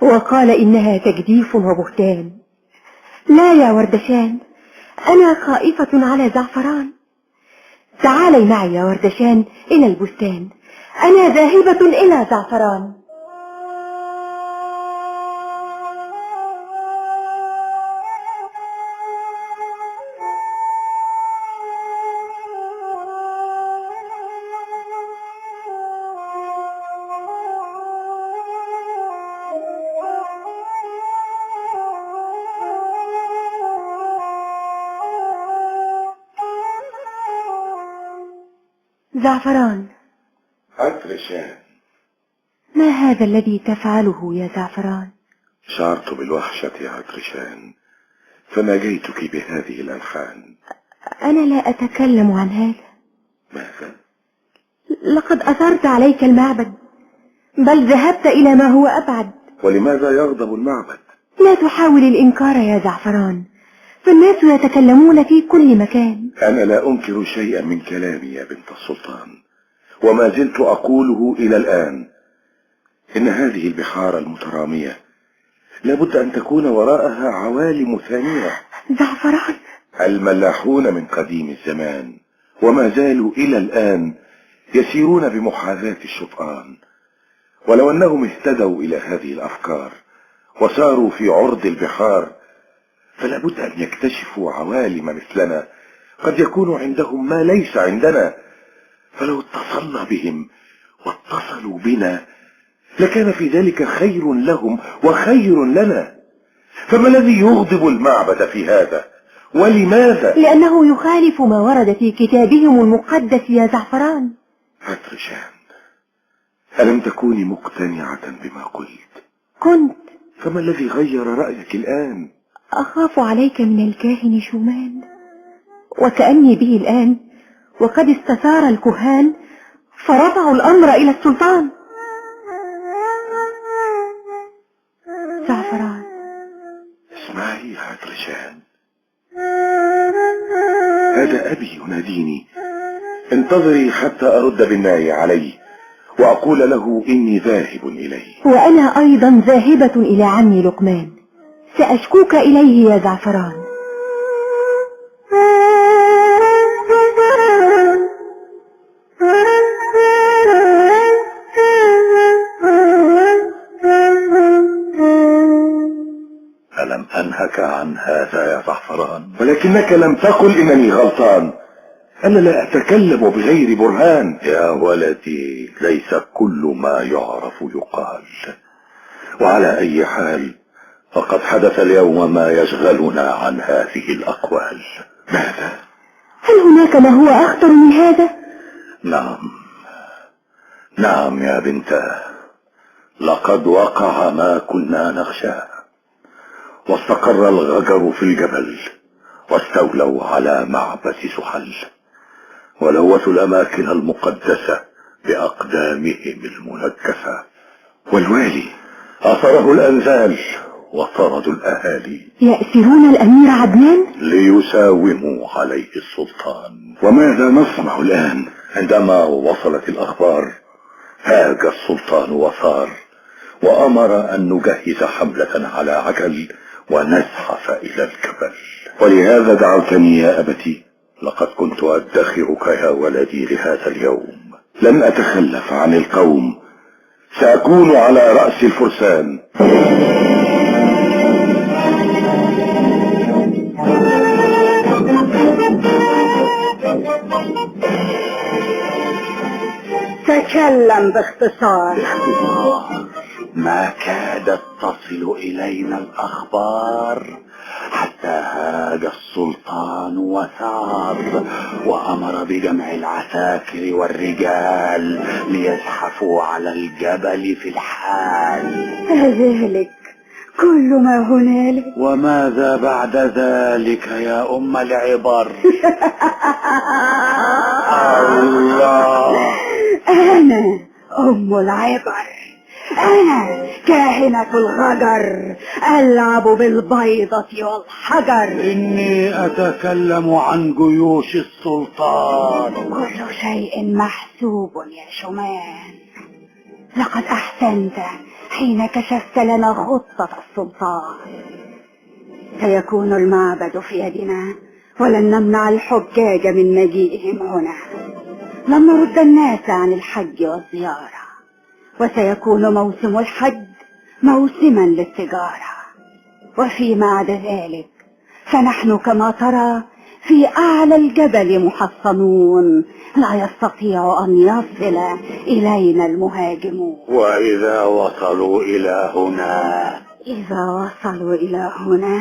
وقال إنها تجديف وبهتان. لا يا وردشان، أنا خائفة على زعفران. تعالي معي يا وردشان إلى البستان، أنا ذاهبة إلى زعفران. زعفران. عطرشان. ما هذا الذي تفعله يا زعفران؟ شعرت بالوحشة يا عطرشان فناجيتك بهذه الألحان. أنا لا أتكلم عن هذا. ماذا؟ لقد أثرت عليك المعبد، بل ذهبت إلى ما هو أبعد. ولماذا يغضب المعبد؟ لا تحاول الإنكار يا زعفران، فالناس يتكلمون في كل مكان. أنا لا أنكر شيئا من كلامي يا بنت السلطان، وما زلت أقوله إلى الآن، إن هذه البحار المترامية لابد أن تكون وراءها عوالم ثانية. زعفران. الملاحون من قديم الزمان وما زالوا إلى الآن يسيرون بمحاذاة الشطآن، ولو أنهم اهتدوا إلى هذه الأفكار وساروا في عرض البحار فلابد أن يكتشفوا عوالم مثلنا قد يكون عندهم ما ليس عندنا، فلو اتصلنا بهم واتصلوا بنا لكان في ذلك خير لهم وخير لنا. فما الذي يغضب المعبد في هذا ولماذا؟ لأنه يخالف ما ورد في كتابهم المقدس يا زعفران. هترشان، ألم تكوني مقتنعة بما قلت؟ كنت. فما الذي غير رأيك الآن؟ أخاف عليك من الكاهن شومان، وكأني به الآن وقد استثار الكهان فرفعوا الأمر إلى السلطان. زعفران. اسمعي يا هترشان، هذا أبي يناديني، انتظري حتى أرد بالناي عليه وأقول له إني ذاهب إليه. وأنا أيضا ذاهبة إلى عمي لقمان، سأشكوك إليه يا زعفران. ألم أنهك عن هذا يا زعفران؟ ولكنك لم تقل إنني غلطان. أنا لا أتكلم بغير برهان. يا ولدي، ليس كل ما يعرف يقال، وعلى أي حال فقد حدث اليوم ما يشغلنا عن هذه الأقوال. ماذا؟ هل هناك ما هو أخطر من هذا؟ نعم يا بنتاه، لقد وقع ما كنا نخشاه، واستقر الغجر في الجبل، واستولوا على معبد زحل، ولوثوا الأماكن المقدسة بأقدامهم المنكسة، والوالي أثره الأنزال وطردوا الأهالي. يأسرون الأمير عدنان ليساوموا عليه السلطان. وماذا نصنع الآن؟ عندما وصلت الأخبار هاج السلطان وثار، وأمر أن نجهز حملة على عجل ونزحف إلى الجبل. ولهذا دعوتني يا أبتي، لقد كنت أدخرك يا ولدي لهذا اليوم. لن أتخلف عن القوم، سأكون على رأس الفرسان. تكلم باختصار. ما كادت تصل إلينا الأخبار حتى هاج السلطان وثار، وأمر بجمع العساكر والرجال ليزحفوا على الجبل في الحال. ذلك كل ما هنالك؟ وماذا بعد ذلك يا أم العبر؟ الله، أنا أم العبر، أنا كاهنة الغجر، ألعب بالبيضة والحجر. إني أتكلم عن جيوش السلطان. كل شيء محسوب يا شومان. لقد أحسنت حين كشفت لنا خطة السلطان. سيكون المعبد في يدنا، ولن نمنع الحجاج من مجيئهم هنا. لن نرد الناس عن الحج والزيارة، وسيكون موسم الحج موسما للتجارة. وفيما عدا ذلك فنحن كما ترى في أعلى الجبل محصنون، لا يستطيع أن يصل إلينا المهاجمون. وإذا وصلوا إلى هنا؟ إذا وصلوا إلى هنا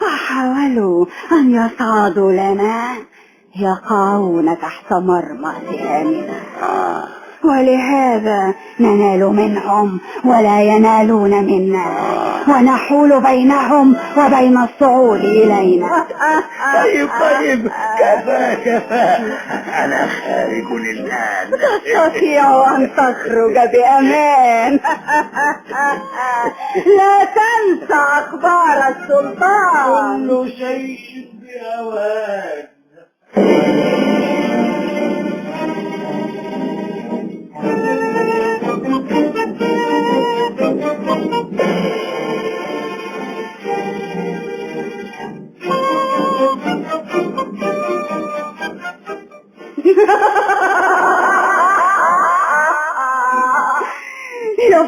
وحاولوا أن يصعدوا لنا يقعون تحت مرمى سهامنا. ولهذا ننال منهم ولا ينالون منا، ونحول بينهم وبين الصعود إلينا. طيب كفى أنا خارج الآن. تستطيع أن تخرج بأمان. لا تنسى أخبار السلطان. كل شيء بأوان.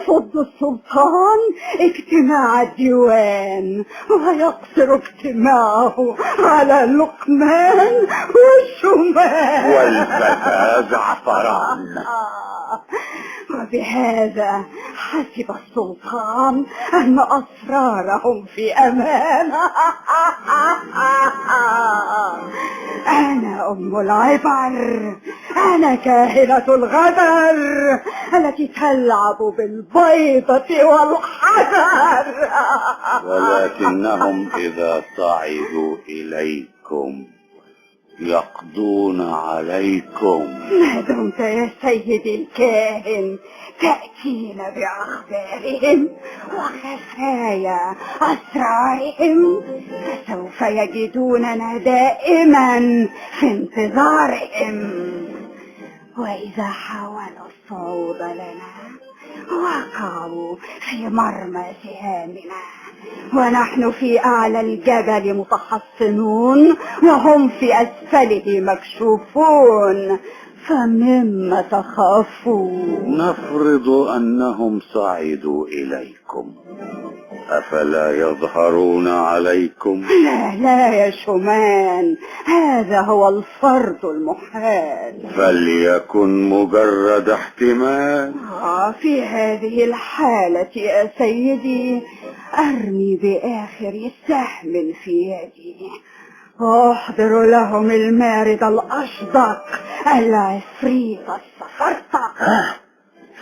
يفض السلطان اجتماع الديوان ويقصر اجتماعه على لقمان وشومان والفتى زعفران. وبهذا حسب السلطان أن أسرارهم في أمان. أنا أم العبر، أنا كاهنة الغدر التي تلعب بالبيضة والحجر. ولكنهم إذا صعدوا إليكم يقضون عليكم. ما دمت يا سيدي الكاهن تأتينا بأخبارهم وخفايا أسرارهم، فسوف يجدوننا دائما في انتظارهم. وإذا حاولوا الصعود لنا وقعوا في مرمى سهامنا، ونحن في أعلى الجبل متحصنون وهم في أسفله مكشوفون، فمما تخافون؟ نفرض أنهم صعدوا إليكم، أفلا يظهرون عليكم؟ لا يا شومان، هذا هو الفرض المحال. فليكن مجرد احتمال. في هذه الحالة يا سيدي أرمي بآخر سهم في يدي، أحضر لهم المارد الأشدق العفريت السفرتق.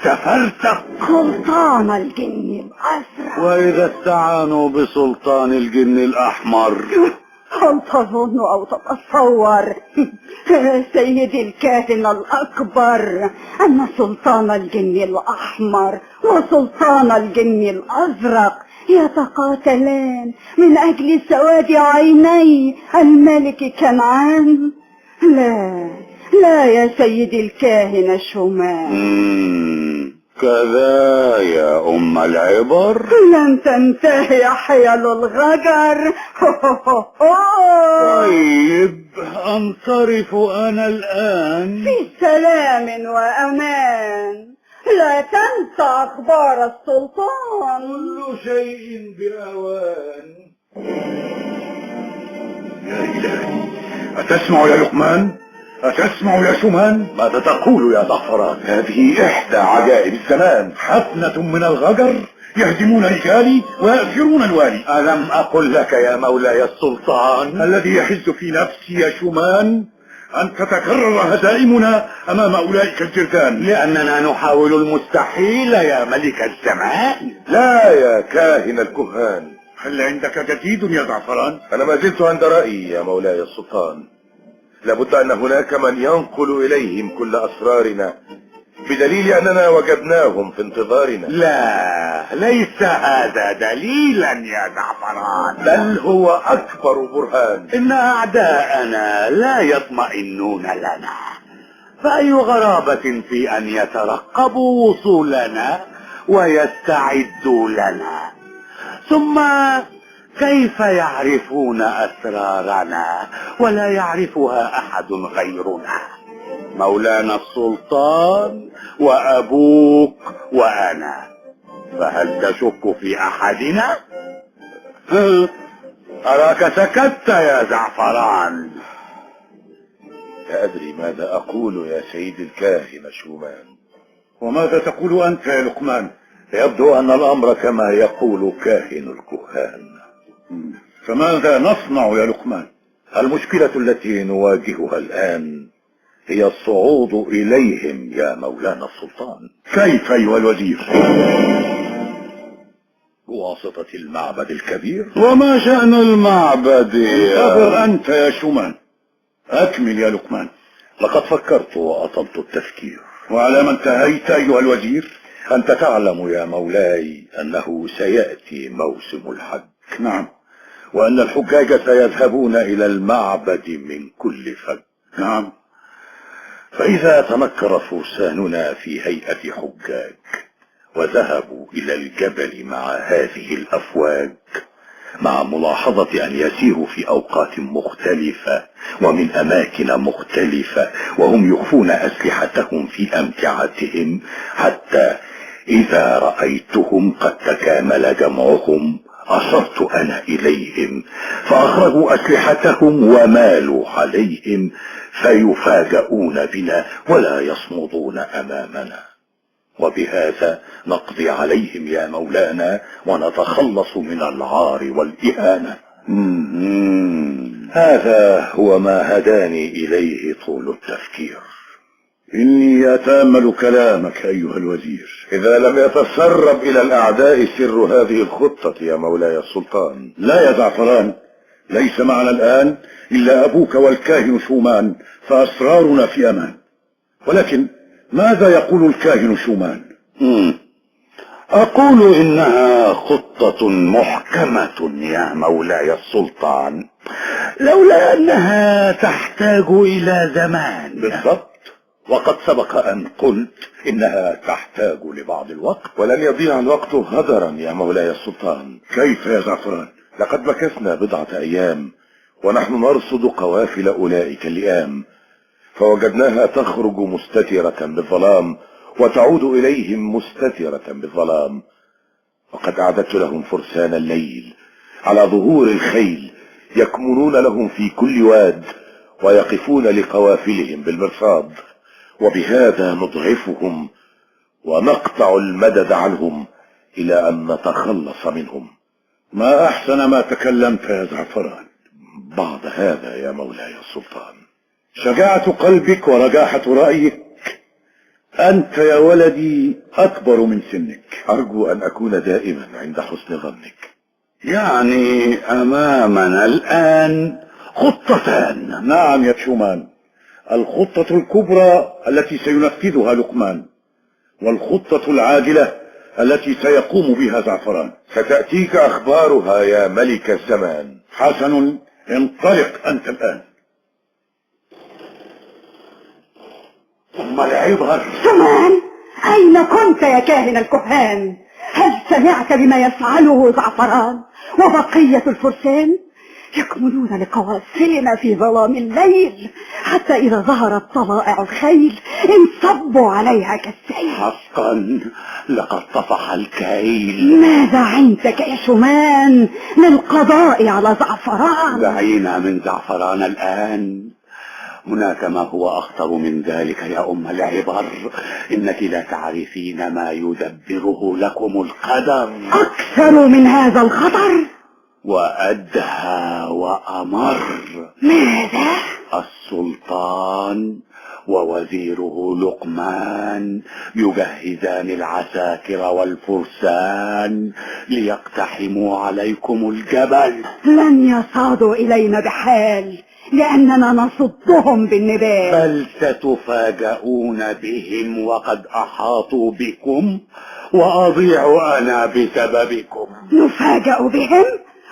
سفرتق؟ سلطان الجن الأزرق. وإذا استعانوا بسلطان الجن الأحمر؟ هل تظن أو تتصور سيدي الكاهن الأكبر أن سلطان الجن الأحمر وسلطان الجن الأزرق يتقاتلان من أجل سواد عيني الملك كنعان؟ لا يا سيدي الكاهن شومان. كذا يا أم العبر. لن تنتهي حيل الغجر. طيب أنصرف أنا الآن في سلام وأمان. لا تنسى أخبار السلطان. كل شيء بأوان. يا إلهي، أتسمع يا لقمان؟ أتسمع يا شومان؟ ماذا تقول يا زعفران؟ هذه إحدى عجائب الزمان، حفنة من الغجر يهدمون رجالي ويأسرون الوالي. ألم أقل لك يا مولاي السلطان؟ الذي يحز في نفسي يا شومان أن تتكرر هزائمنا أمام أولئك الجرذان. لأننا نحاول المستحيل يا ملك الزمان. لا يا كاهن الكهان. هل عندك جديد يا زعفران؟ أنا ما زلت عند رأيي يا مولاي السلطان. لابد أن هناك من ينقل إليهم كل أسرارنا، بدليل أننا وجدناهم في انتظارنا. لا، ليس هذا دليلا يا زعفران، بل هو أكبر برهان. إن أعداءنا لا يطمئنون لنا، فأي غرابة في أن يترقبوا وصولنا ويستعدوا لنا. ثم كيف يعرفون أسرارنا ولا يعرفها أحد غيرنا؟ مولانا السلطان وأبوك وأنا، فهل تشك في أحدنا؟ أراك سكت يا زعفران. لا أدري ماذا أقول يا سيد الكاهن شومان. وماذا تقول أنت يا لقمان؟ يبدو أن الأمر كما يقول كاهن الكهان. فماذا نصنع يا لقمان؟ المشكلة التي نواجهها الآن هي الصعود إليهم يا مولانا السلطان. كيف أيها الوزير؟ بواسطة المعبد الكبير. وما شأن المعبد؟ انتظر أنت يا شومان، أكمل يا لقمان. لقد فكرت وأطلت التفكير. وعلى ما انتهيت أيها الوزير؟ أنت تعلم يا مولاي أنه سيأتي موسم الحج. نعم. وأن الحجاج سيذهبون إلى المعبد من كل فج. نعم. فإذا تنكر فرساننا في هيئة حجاج وذهبوا إلى الجبل مع هذه الأفواج، مع ملاحظة أن يسيروا في أوقات مختلفة ومن أماكن مختلفة، وهم يخفون أسلحتهم في أمتعتهم حتى إذا رأيتهم قد تكامل جمعهم أشرت أنا إليهم فأخرجوا أسلحتهم ومالوا عليهم فيفاجؤون بنا ولا يصمدون أمامنا، وبهذا نقضي عليهم يا مولانا ونتخلص من العار والإهانة. هذا هو ما هداني إليه طول التفكير. إني أتأمل كلامك أيها الوزير. إذا لم يتسرب إلى الأعداء سر هذه الخطة يا مولاي السلطان. لا يا زعفران، ليس معنا الآن إلا أبوك والكاهن شومان، فأسرارنا في أمان. ولكن ماذا يقول الكاهن شومان؟ أقول إنها خطة محكمة يا مولاي السلطان، لولا أنها تحتاج إلى زمان. بالضبط، وقد سبق أن قلت إنها تحتاج لبعض الوقت، ولن يضيع الوقت هدرا يا مولاي السلطان. كيف يا زعفران؟ لقد مكثنا بضعة أيام ونحن نرصد قوافل أولئك اللئام، فوجدناها تخرج مستترة بالظلام وتعود إليهم مستترة بالظلام، وقد أعددت لهم فرسان الليل على ظهور الخيل يكمنون لهم في كل واد ويقفون لقوافلهم بالمرصاد، وبهذا نضعفهم ونقطع المدد عنهم إلى أن نتخلص منهم. ما أحسن ما تكلمت يا زعفران. بعد هذا يا مولاي السلطان، شجاعة قلبك ورجاحة رأيك. أنت يا ولدي أكبر من سنك. أرجو أن أكون دائما عند حسن ظنك. يعني أمامنا الآن خطتان. نعم يا شومان، الخطة الكبرى التي سينفذها لقمان، والخطة العاجلة التي سيقوم بها زعفران. ستأتيك أخبارها يا ملك الزمان. حسن، انطلق أنت الآن. ثم العبر. شومان، أين كنت يا كاهن الكهان؟ هل سمعت بما يفعله زعفران وبقية الفرسان؟ يكمنون لقوافلنا في ظلام الليل، حتى إذا ظهرت طلائع الخيل انصبوا عليها كالسيل. حقا لقد طفح الكيل. ماذا عندك يا شومان للقضاء على زعفران؟ دعينا من زعفران الآن، هناك ما هو أخطر من ذلك يا أم العبر. إنك لا تعرفين ما يدبره لكم القدر. أكثر من هذا الخطر وأدهى وأمر. ماذا؟ السلطان ووزيره لقمان يجهزان العساكر والفرسان ليقتحموا عليكم الجبل. لن يصعدوا إلينا بحال، لأننا نصدهم بالنبال. بل ستفاجؤون بهم وقد أحاطوا بكم، وأضيع أنا بسببكم. نفاجأ بهم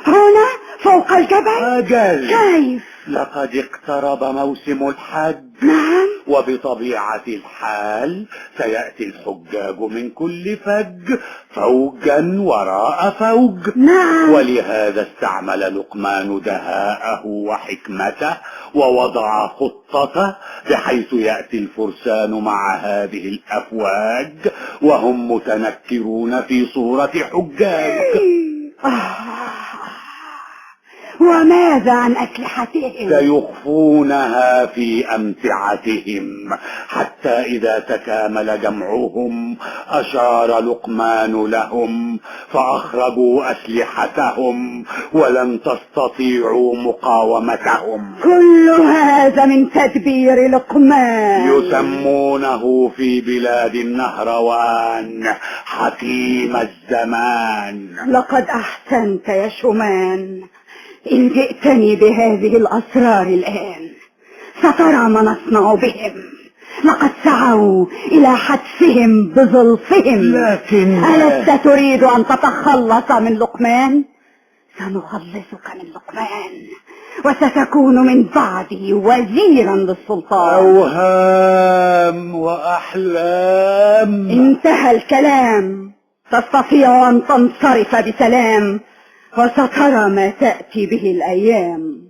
هنا فوق الجبل؟ أجل. كيف؟ لقد اقترب موسم الحج. نعم. وبطبيعة الحال سيأتي الحجاج من كل فج، فوجا وراء فوج. نعم. ولهذا استعمل لقمان دهاءه وحكمته ووضع خطته بحيث يأتي الفرسان مع هذه الأفواج وهم متنكرون في صورة حجاج. وماذا عن أسلحتهم؟ سيخفونها في أمتعتهم، حتى إذا تكامل جمعهم أشار لقمان لهم فأخرجوا أسلحتهم ولن تستطيعوا مقاومتهم. كل هذا من تدبير لقمان. يسمونه في بلاد النهروان حكيم الزمان. لقد أحسنت يا شومان، إن جئتني بهذه الأسرار الآن سترى ما نصنع بهم. لقد سعوا إلى حتفهم بظلفهم، لكن ألست تريد أن تتخلص من لقمان؟ سنخلصك من لقمان وستكون من بعدي وزيرا للسلطان. أوهام وأحلام. انتهى الكلام، تستطيع أن تنصرف بسلام، وسترى ما تأتي به الأيام.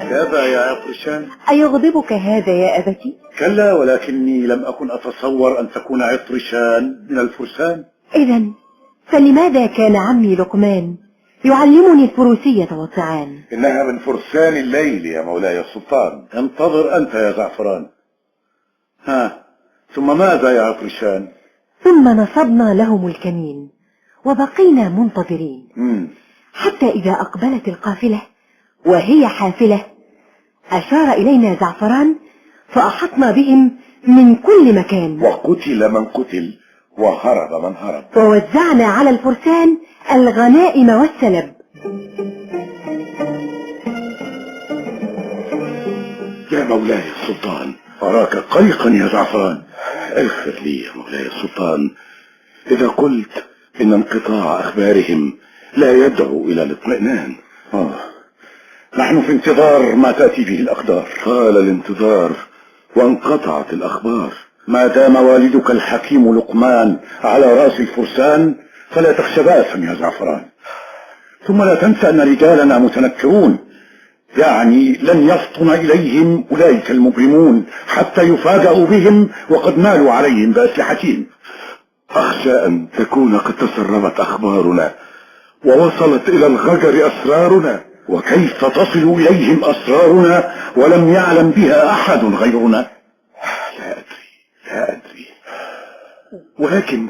كفى ماذا يا عطرشان؟ أيغضبك هذا يا أبتي؟ كلا، ولكني لم أكن أتصور أن تكون عطرشان من الفرسان. إذا فلماذا كان عمي لقمان يعلمني الفروسية والطعام؟ إنها من فرسان الليل يا مولاي السلطان. انتظر أنت يا زعفران. ثم ماذا يا عطرشان؟ ثم نصبنا لهم الكمين وبقينا منتظرين حتى إذا أقبلت القافلة وهي حافلة أشار إلينا زعفران فأحطنا بهم من كل مكان، وقتل من قتل وهرب من هرب، ووزعنا على الفرسان الغنائم والسلب. يا مولاي السلطان، أراك قلقا يا زعفران. اغفر لي يا مولاي السلطان إذا قلت إن انقطاع أخبارهم لا يدعو إلى الاطمئنان. نحن في انتظار ما تأتي به الأقدار. طال الانتظار وانقطعت الأخبار. ما دام والدك الحكيم لقمان على رأس الفرسان فلا تخش بأسا يا زعفران. ثم لا تنسى أن رجالنا متنكرون، يعني لن يفطن إليهم أولئك المجرمون حتى يفاجأوا بهم وقد مالوا عليهم بأسلحتهم. أخشى أن تكون قد تسربت أخبارنا ووصلت إلى الغجر أسرارنا. وكيف تصل إليهم أسرارنا ولم يعلم بها أحد غيرنا؟ لا أدري، ولكن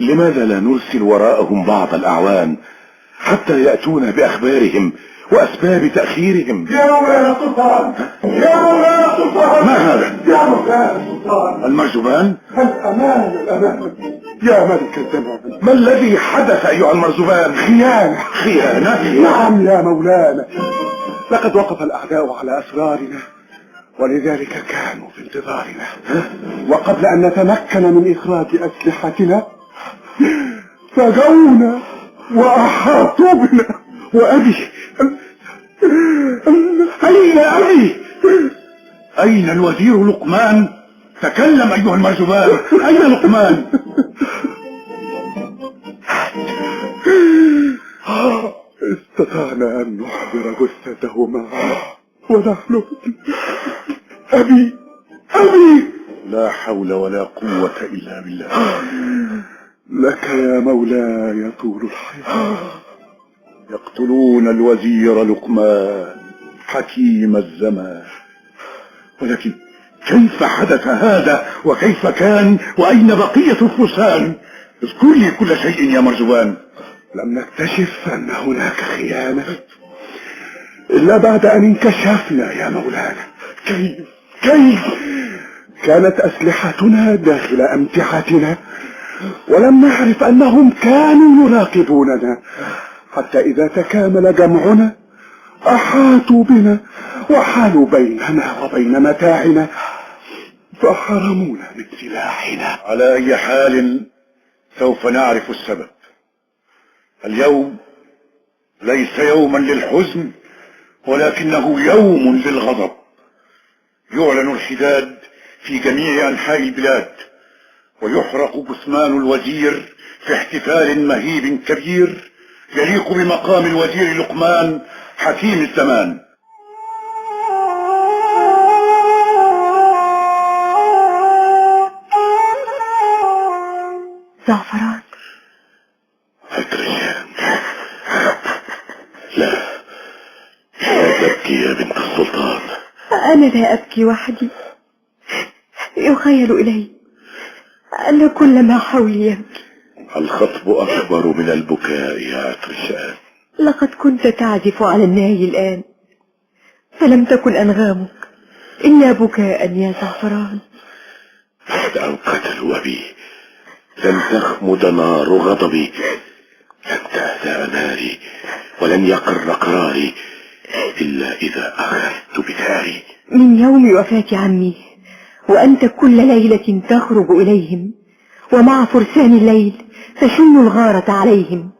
لماذا لا نرسل وراءهم بعض الأعوان حتى يأتون بأخبارهم وأسباب تأخيرهم؟ يا مولانا السلطان، يا مولانا السلطان، ما هذا؟ يا مولانا السلطان، المرزبان؟ الأمان يا ملك الزمان. ما الذي حدث أيها المرزبان؟ خيانة؟ نعم يا مولانا، لقد وقف الأعداء على أسرارنا ولذلك كانوا في انتظارنا، وقبل أن نتمكن من إخراج أسلحتنا فجونا وأحاطوا بنا. وأبي أين أبي؟ أين الوزير لقمان؟ تكلم أيها المرزبان، أين لقمان؟ استطعنا أن نحضر جثته معنا ونحن أبي لا حول ولا قوة إلا بالله. لك يا مولاي طول الحياة. يقتلون الوزير لقمان حكيم الزمان، ولكن كيف حدث هذا وكيف كان وأين بقية الفرسان؟ اذكر لي كل شيء يا مرزبان. لم نكتشف أن هناك خيانة إلا بعد أن انكشفنا يا مولانا. كيف كانت أسلحتنا داخل أمتعتنا ولم نعرف أنهم كانوا يراقبوننا، حتى إذا تكامل جمعنا أحاطوا بنا وحالوا بيننا وبين متاعنا فحرمونا من سلاحنا. على أي حال سوف نعرف السبب. اليوم ليس يوما للحزن ولكنه يوم للغضب. يعلن الحداد في جميع أنحاء البلاد ويحرق جثمان الوزير في احتفال مهيب كبير يليق بمقام الوزير لقمان حكيم الزمان. زعفران، لا تبكي يا بنت السلطان. أنا لا أبكي وحدي، يخيل إلي أن كل ما حولي يبكي. الخطب أكبر من البكاء يا عطرشان. لقد كنت تعزف على الناي الآن فلم تكن أنغامك إلا بكاء يا زعفران. بعد أن قتلوا أبي لن تخمد نار غضبي، لن تهدأ ناري ولن يقر قراري إلا إذا أخذت بثاري. من يوم وفاة عمي وأنت كل ليلة تخرج إليهم ومع فرسان الليل تشن الغارة عليهم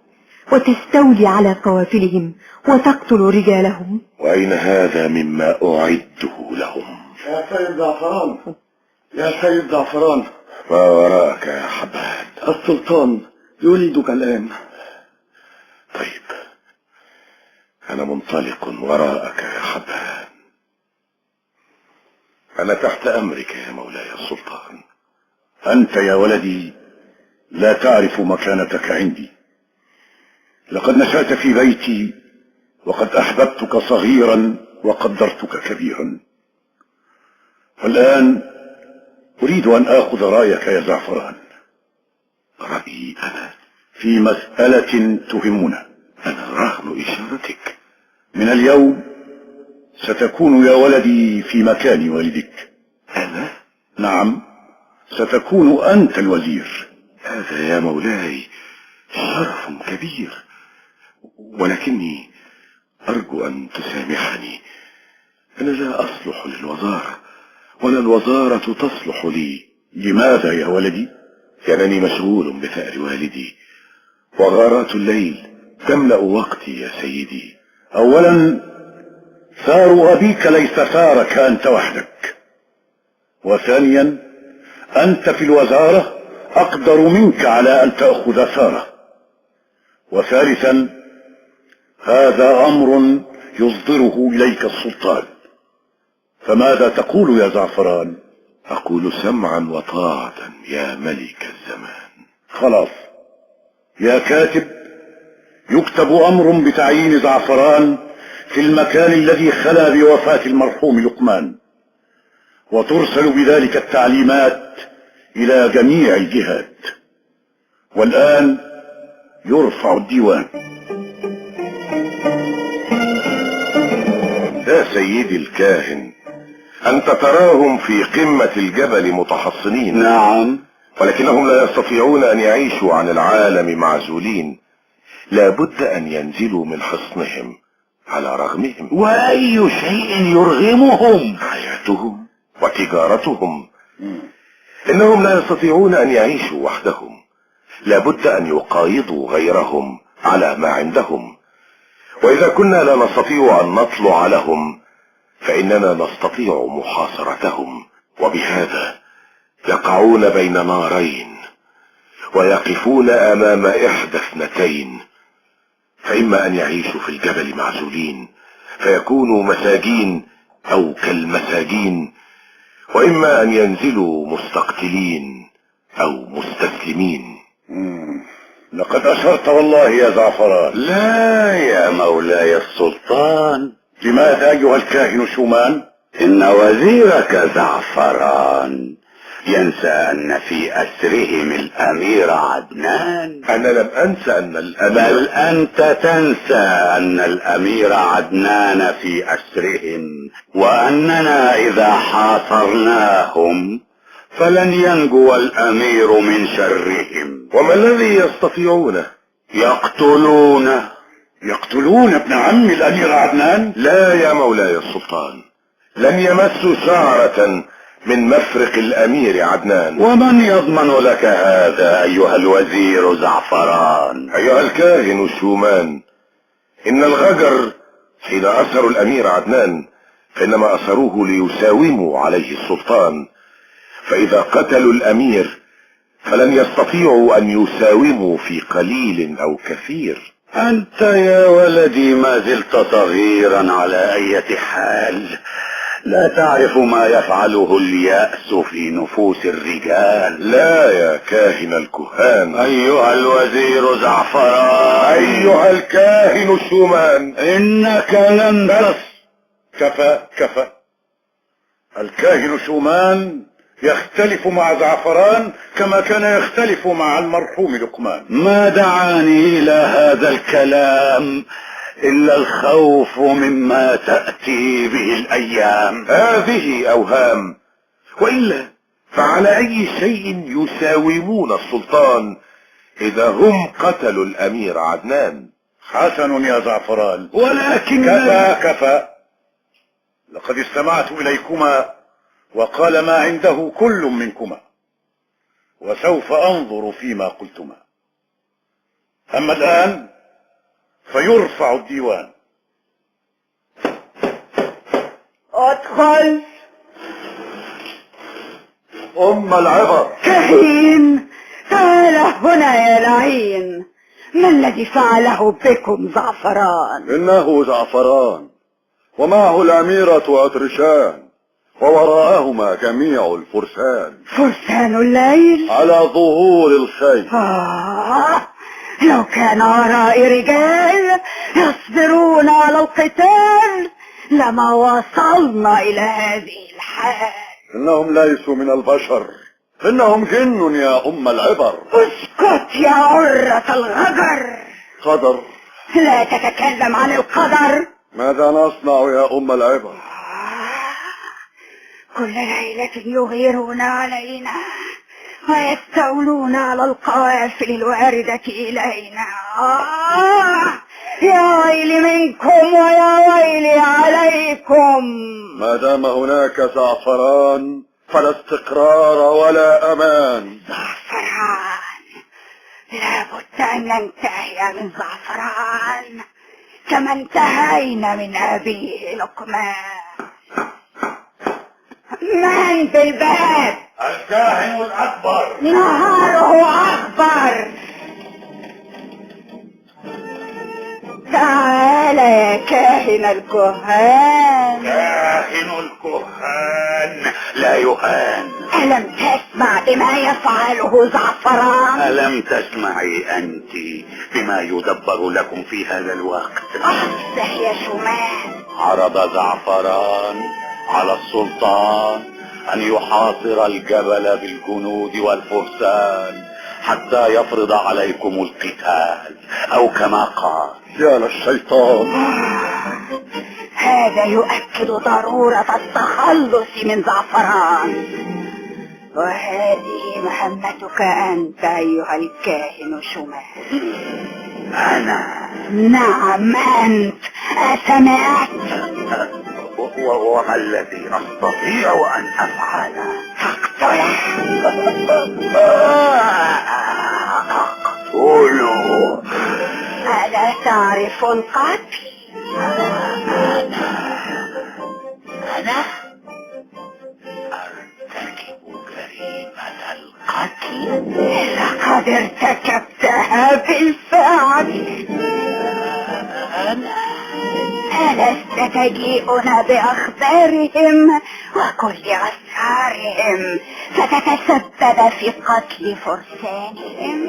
وتستولي على قوافلهم وتقتل رجالهم. وأين هذا مما أعده لهم؟ يا سيد زعفران، يا سيد زعفران، ما وراءك يا حبان؟ السلطان يريدك الآن. طيب، أنا منطلق وراءك يا حبان. أنا تحت أمرك يا مولاي السلطان. أنت يا ولدي لا تعرف مكانتك عندي. لقد نشأت في بيتي، وقد أحببتك صغيرا وقدرتك كبيرا. والآن أريد أن آخذ رأيك يا زعفران. رأيي أنا في مسألة تهمنا. أنا رهن إشارتك. من اليوم ستكون يا ولدي في مكان والدك. أنا؟ نعم، ستكون أنت الوزير. هذا يا مولاي شرف كبير، ولكني أرجو أن تسامحني. أنا لا أصلح للوزارة، ولا الوزارة تصلح لي. لماذا يا ولدي؟ لأنني مشغول بثأر والدي، وغارات الليل تملأ وقتي يا سيدي. أولا، ثار أبيك ليس ثارك أنت وحدك. وثانيا، أنت في الوزارة أقدر منك على أن تأخذ ثاره. وثالثا، هذا أمر يصدره إليك السلطان. فماذا تقول يا زعفران؟ أقول سمعا وطاعة يا ملك الزمان. خلاص يا كاتب، يكتب أمر بتعيين زعفران في المكان الذي خلا بوفاة المرحوم لقمان، وترسل بذلك التعليمات إلى جميع الجهات. والآن يرفع الديوان. يا سيدي الكاهن، أنت تراهم في قمة الجبل متحصنين. نعم، ولكنهم لا يستطيعون أن يعيشوا عن العالم معزولين. لا بد أن ينزلوا من حصنهم على رغمهم. وأي شيء يرغمهم؟ حياتهم وتجارتهم. إنهم لا يستطيعون أن يعيشوا وحدهم. لا بد أن يقايضوا غيرهم على ما عندهم. وإذا كنا لا نستطيع أن نطلع لهم، فإننا نستطيع محاصرتهم. وبهذا يقعون بين نارين، ويقفون أمام إحدى اثنتين: فإما أن يعيشوا في الجبل معزولين فيكونوا مساجين أو كالمساجين، وإما أن ينزلوا مستقتلين أو مستسلمين. لقد أشرت والله يا زعفران. لا يا مولاي السلطان. لماذا أيها الكاهن شومان؟ إن وزيرك زعفران ينسى أن في أسرهم الأمير عدنان. أنا لم أنسى أن الأمير، بل أنت تنسى أن الأمير عدنان في أسرهم، وأننا إذا حاصرناهم فلن ينجو الأمير من شرهم. وما الذي يستطيعونه؟ يقتلون ابن عم الأمير عدنان؟ لا يا مولاي السلطان، لن يمسوا شعرة من مفرق الأمير عدنان. ومن يضمن لك هذا أيها الوزير زعفران؟ أيها الكاهن شومان، إن الغجر حين أسروا الأمير عدنان فإنما أسروه ليساوموا عليه السلطان، فإذا قتلوا الأمير فلن يستطيعوا أن يساوموا في قليل أو كثير. أنت يا ولدي ما زلت صغيرا على أي حال، لا تعرف ما يفعله اليأس في نفوس الرجال. لا يا كاهن الكهان. أيها الوزير زعفران، أيها الكاهن شومان، إنك لن كفى. الكاهن شومان يختلف مع زعفران كما كان يختلف مع المرحوم لقمان. ما دعاني إلى هذا الكلام إلا الخوف مما تأتي به الأيام. هذه أوهام، وإلا فعلى أي شيء يساومون السلطان إذا هم قتلوا الأمير عدنان؟ حسن يا زعفران، ولكن كفى. لقد استمعت إليكما وقال ما عنده كل منكما، وسوف أنظر فيما قلتما. أما الآن فيرفع الديوان. ادخل. العبر. كهين، تعال هنا يا لعين. ما الذي فعله بكم زعفران؟ إنه زعفران ومعه الأميرة أطرشان، ووراءهما جميع الفرسان. فرسان الليل على ظهور الخيل. لو كان ورائي رجال يصبرون على القتال لما وصلنا إلى هذه الحال. إنهم ليسوا من البشر، إنهم جن يا أم العبر. اسكت يا عرة الغجر. قدر؟ لا تتكلم عن القدر. ماذا نصنع يا أم العبر؟ كل ليلة يغيرون علينا ويستولون على القوافل الواردة إلينا. يا ويلي منكم ويا ويلي عليكم. ما دام هناك زعفران فلا استقرار ولا أمان. زعفران؟ لابد أن ننتهي من زعفران كما انتهينا من أبيه لقمان. من بالباب؟ الكاهن الأكبر. نهاره أكبر. تعال يا كاهن الكهان. كاهن الكهان لا يهان. ألم تسمع بما يفعله زعفران؟ ألم تسمعي أنت بما يدبر لكم في هذا الوقت؟ أصبح يا شمال. عرض زعفران على السلطان أن يحاصر الجبل بالجنود والفرسان حتى يفرض عليكم القتال، أو كما قال. يا للشيطان. هذا يؤكد ضرورة التخلص من زعفران، وهذه مهمتك أنت أيها الكاهن شمال. أنا؟ نعم أنت. أسمعت؟ وما الذي أستطيع أن أفعله؟ تقتله. أقتله؟ ألا تعرف القتل؟ أنا أرتكب جريمة القتل. لقد ارتكبتها بالفعل. ألست تجيئنا بأخبارهم وكل أسرارهم فتتسبب في قتل فرسانهم؟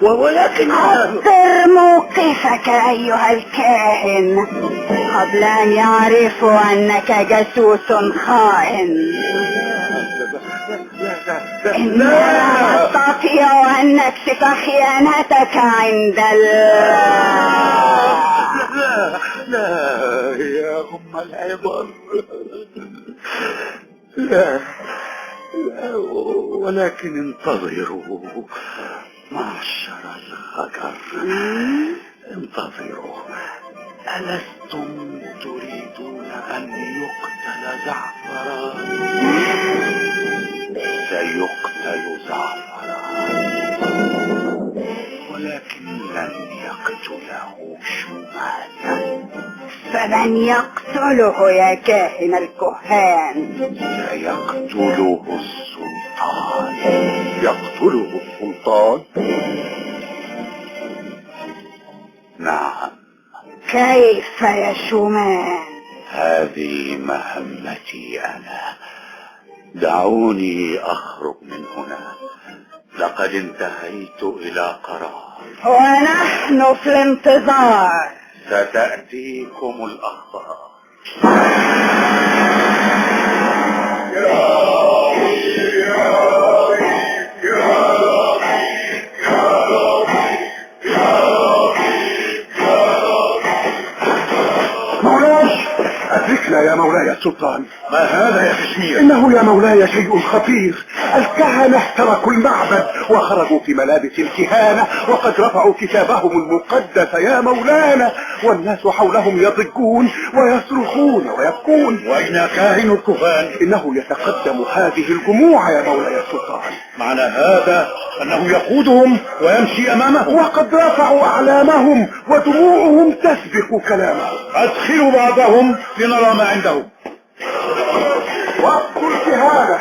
ولكن أصدر موقفك أيها الكاهن قبل أن يعرفوا أنك جاسوس خائن. إننا نستطيع أن نكشف خيانتك عند لا يا أم العبر، لا ولكن انتظروا معشر الغجر، انتظروا. ألستم تريدون أن يقتل زعفران؟ سيقتل زعفران، ولكن لن يقتله شمال. فمن يقتله يا كاهن الكهان؟ سيقتله السلطان. يقتله السلطان؟ نعم. كيف يا شمال؟ هذه مهمتي أنا. دعوني أخرج من هنا، لقد انتهيت إلى قرار. ونحن في الانتظار. ستأتيكم الأخبار. أدركنا يا مولاي السلطان. ما هذا يا كشمير؟ إنه يا مولاي شيء خطير. الكهنة احترقوا المعبد وخرجوا في ملابس الكهانة وقد رفعوا كتابهم المقدس يا مولانا، والناس حولهم يضجون ويصرخون ويبكون. وأين كاهن الكهان؟ إنه يتقدم هذه الجموع يا مولاي السلطان. معنى هذا أنه يقودهم ويمشي أمامهم، وقد رفعوا أعلامهم ودموعهم تسبق كلامهم. أدخلوا بعضهم لنرى ما عندهم. وقت الكهانة.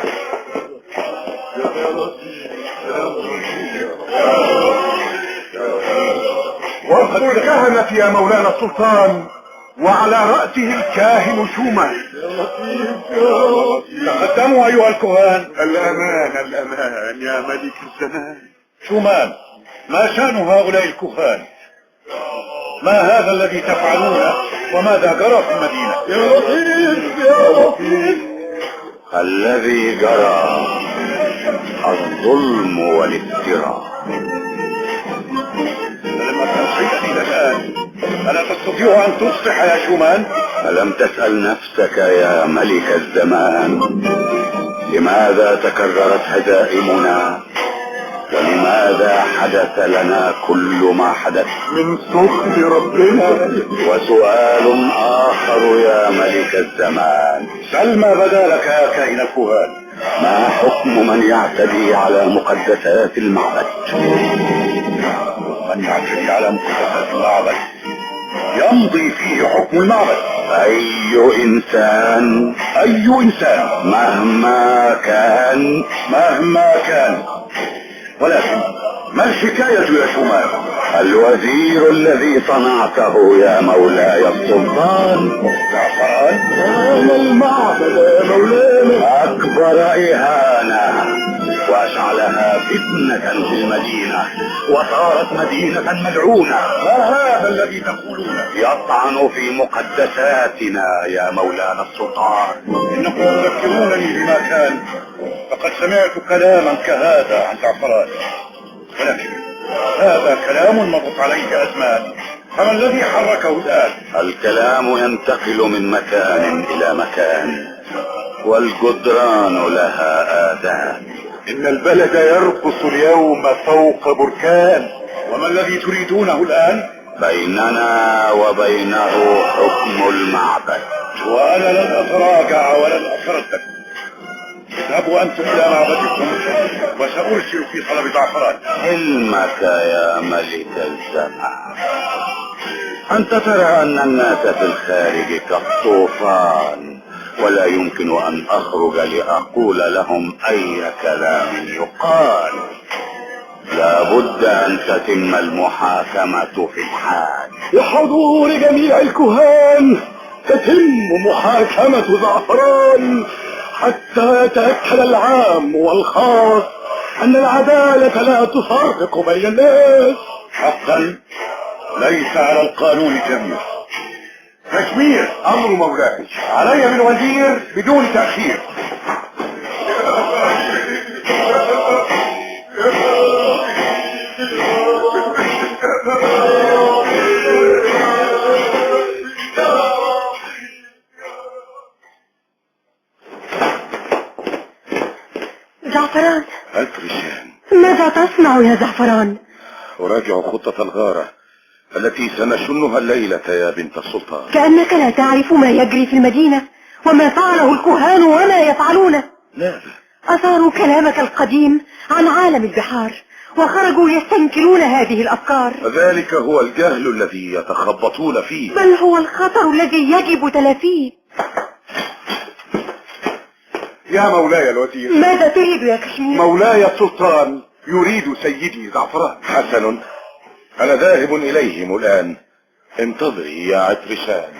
وقت الكهنة يا مولانا السلطان، وعلى رأسه الكاهن شومان. تقدموا أيها الكهان. الأمان الأمان يا ملك الزمان. شومان، ما شأن هؤلاء الكهان؟ ما هذا الذي تفعلونه وماذا جرى في المدينة؟ يا لطيف يا لطيف. الذي جرى الظلم والافتراء. لما تنصحت إلى الآن ألا تستطيع أن تصلح يا شومان؟ ألم تسأل نفسك يا ملك الزمان لماذا تكررت هزائمنا ولماذا حدث لنا كل ما حدث؟ من سخط ربنا. وسؤال آخر يا ملك الزمان، سل ما بدا لك يا كائن الكهان. ما حكم من يعتدي على مقدسات المعبد؟ من يعتدي على مقدسات المعبد يمضي فيه حكم المعبد. أي إنسان مهما كان. ولكن ما الحكاية يا شومان؟ الوزير الذي صنعته يا مولاي السلطان زعفران المعبد يا مولانا أكبر إهانة وأشعلها فتنة في المدينة وصارت مدينة ملعونة. ما هذا الذي تقولونه؟ يطعن في مقدساتنا يا مولانا السلطان. إنكم تذكرونني بما كان. فقد سمعت كلاما كهذا عن زعفران، ولكن هذا كلام مضت عليه أزمان. فما الذي حركه الآن؟ الكلام ينتقل من مكان إلى مكان والجدران لها آذان. إن البلد يرقص اليوم فوق بركان. وما الذي تريدونه الآن؟ بيننا وبينه حكم المعبد. وأنا لن أتراجع ولن أتردد. اذهبوا أنتم إلى معبدكم وسأرسل في طلب زعفران. حلمك يا ملك الزمان. أنت ترى أن الناس في الخارج كالطوفان ولا يمكن أن أخرج لأقول لهم أي كلام يقال. لا بد أن تتم المحاكمة في الحال. بحضور جميع الكهان تتم محاكمة زعفران حتى يتأكد العام والخاص أن العدالة لا تفرق بين الناس. حقا ليس على القانون تغيير. تشمير أمر مولاي. علي بالوزير بدون تأخير. زعفران، الفريشان، ماذا تصنع يا زعفران؟ أراجع خطة الغارة التي سنشنها الليلة يا بنت السلطان. كأنك لا تعرف ما يجري في المدينة وما فعله الكهان وما يفعلونه. لا، أثاروا كلامك القديم عن عالم البحار وخرجوا يستنكرون هذه الأفكار. ذلك هو الجهل الذي يتخبطون فيه، بل هو الخطر الذي يجب تلافيه. يا مولاي الوزير. ماذا تريد يا كشمير؟ مولاي السلطان يريد سيدي زعفران. حسن، أنا ذاهب إليهم الآن. انتظري يا عطرشان.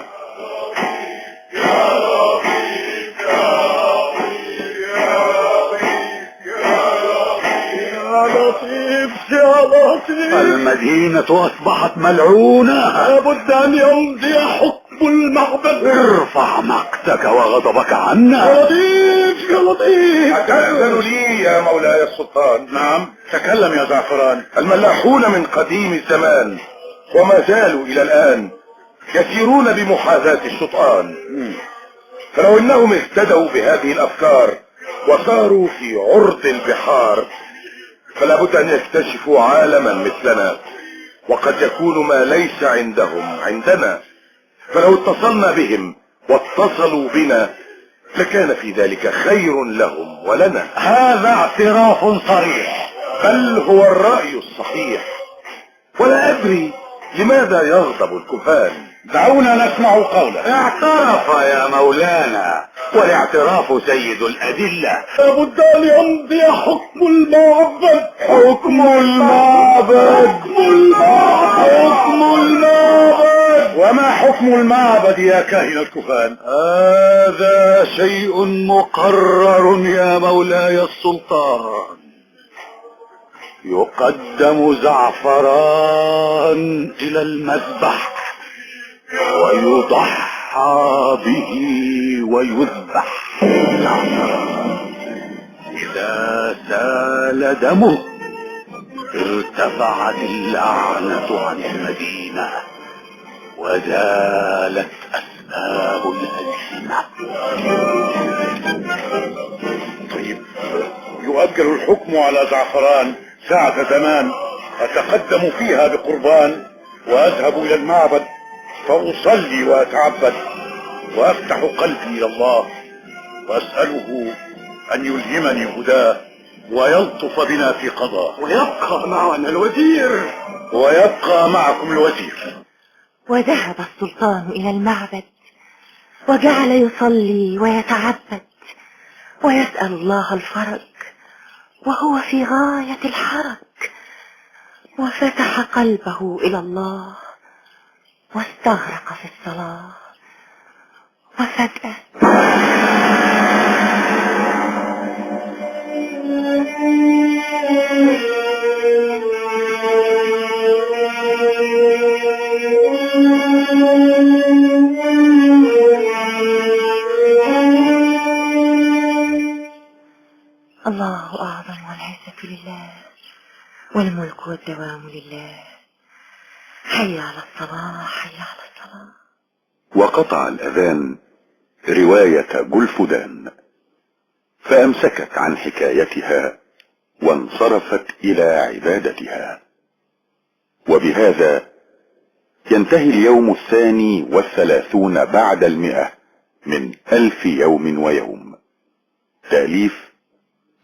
يا لطيف. المدينة أصبحت ملعونة. لابد أن يمضي حكم المعبد. ارفع مقتك وغضبك عنا. يا لطيف يا لطيف. أتأذن لي يا مولاي السلطان؟ نعم، تكلم يا زعفران. الملاحون من قديم الزمان وما زالوا إلى الآن يسيرون بمحاذاة الشطآن، فلو إنهم اهتدوا بهذه الأفكار وصاروا في عرض البحار فلا بد أن يكتشفوا عالما مثلنا، وقد يكون ما ليس عندهم عندنا. فلو اتصلنا بهم واتصلوا بنا لكان في ذلك خير لهم ولنا. هذا اعتراف صريح، بل هو الرأي الصحيح. ولا أدري لماذا يغضب الكهان. دعونا نسمع قوله. اعترف يا مولانا، والاعتراف سيد الأدلة. لابد أن يمضي حكم المعبد. حكم المعبد. حكم المعبد. فما حكم المعبد يا كاهن الكهان؟ هذا شيء مقرر يا مولاي السلطان. يقدم زعفران إلى المذبح ويضحى به ويذبح. إذا سال دمه ارتفعت اللعنة عن المدينة وزالت أسباب الألسنة. طيب يؤجل الحكم على زعفران ساعة زمان أتقدم فيها بقربان وأذهب إلى المعبد فأصلي وأتعبد وأفتح قلبي إلى الله وأسأله أن يلهمني هداه ويلطف بنا في قضاء. ويبقى معنا الوزير. ويبقى معكم الوزير. وذهب السلطان إلى المعبد وجعل يصلي ويتعبد ويسأل الله الفرج وهو في غاية الحرج، وفتح قلبه إلى الله واستغرق في الصلاة. وفجأة الله أعظم والعزة لله والملك والدوام لله. حي على الصلاة حي على الصلاة. وقطع الأذان رواية جلفدان فأمسكت عن حكايتها وانصرفت إلى عبادتها. وبهذا ينتهي اليوم 32 بعد 100 من 1000 يوم ويوم. تأليف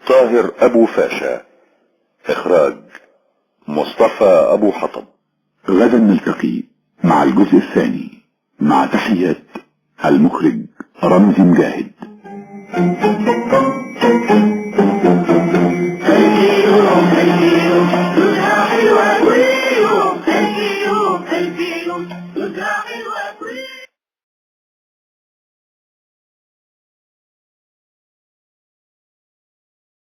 طاهر أبو فاشا، إخراج مصطفى أبو حطب. غدا نلتقي مع الجزء الثاني، مع تحيات المخرج رمزي مجاهد.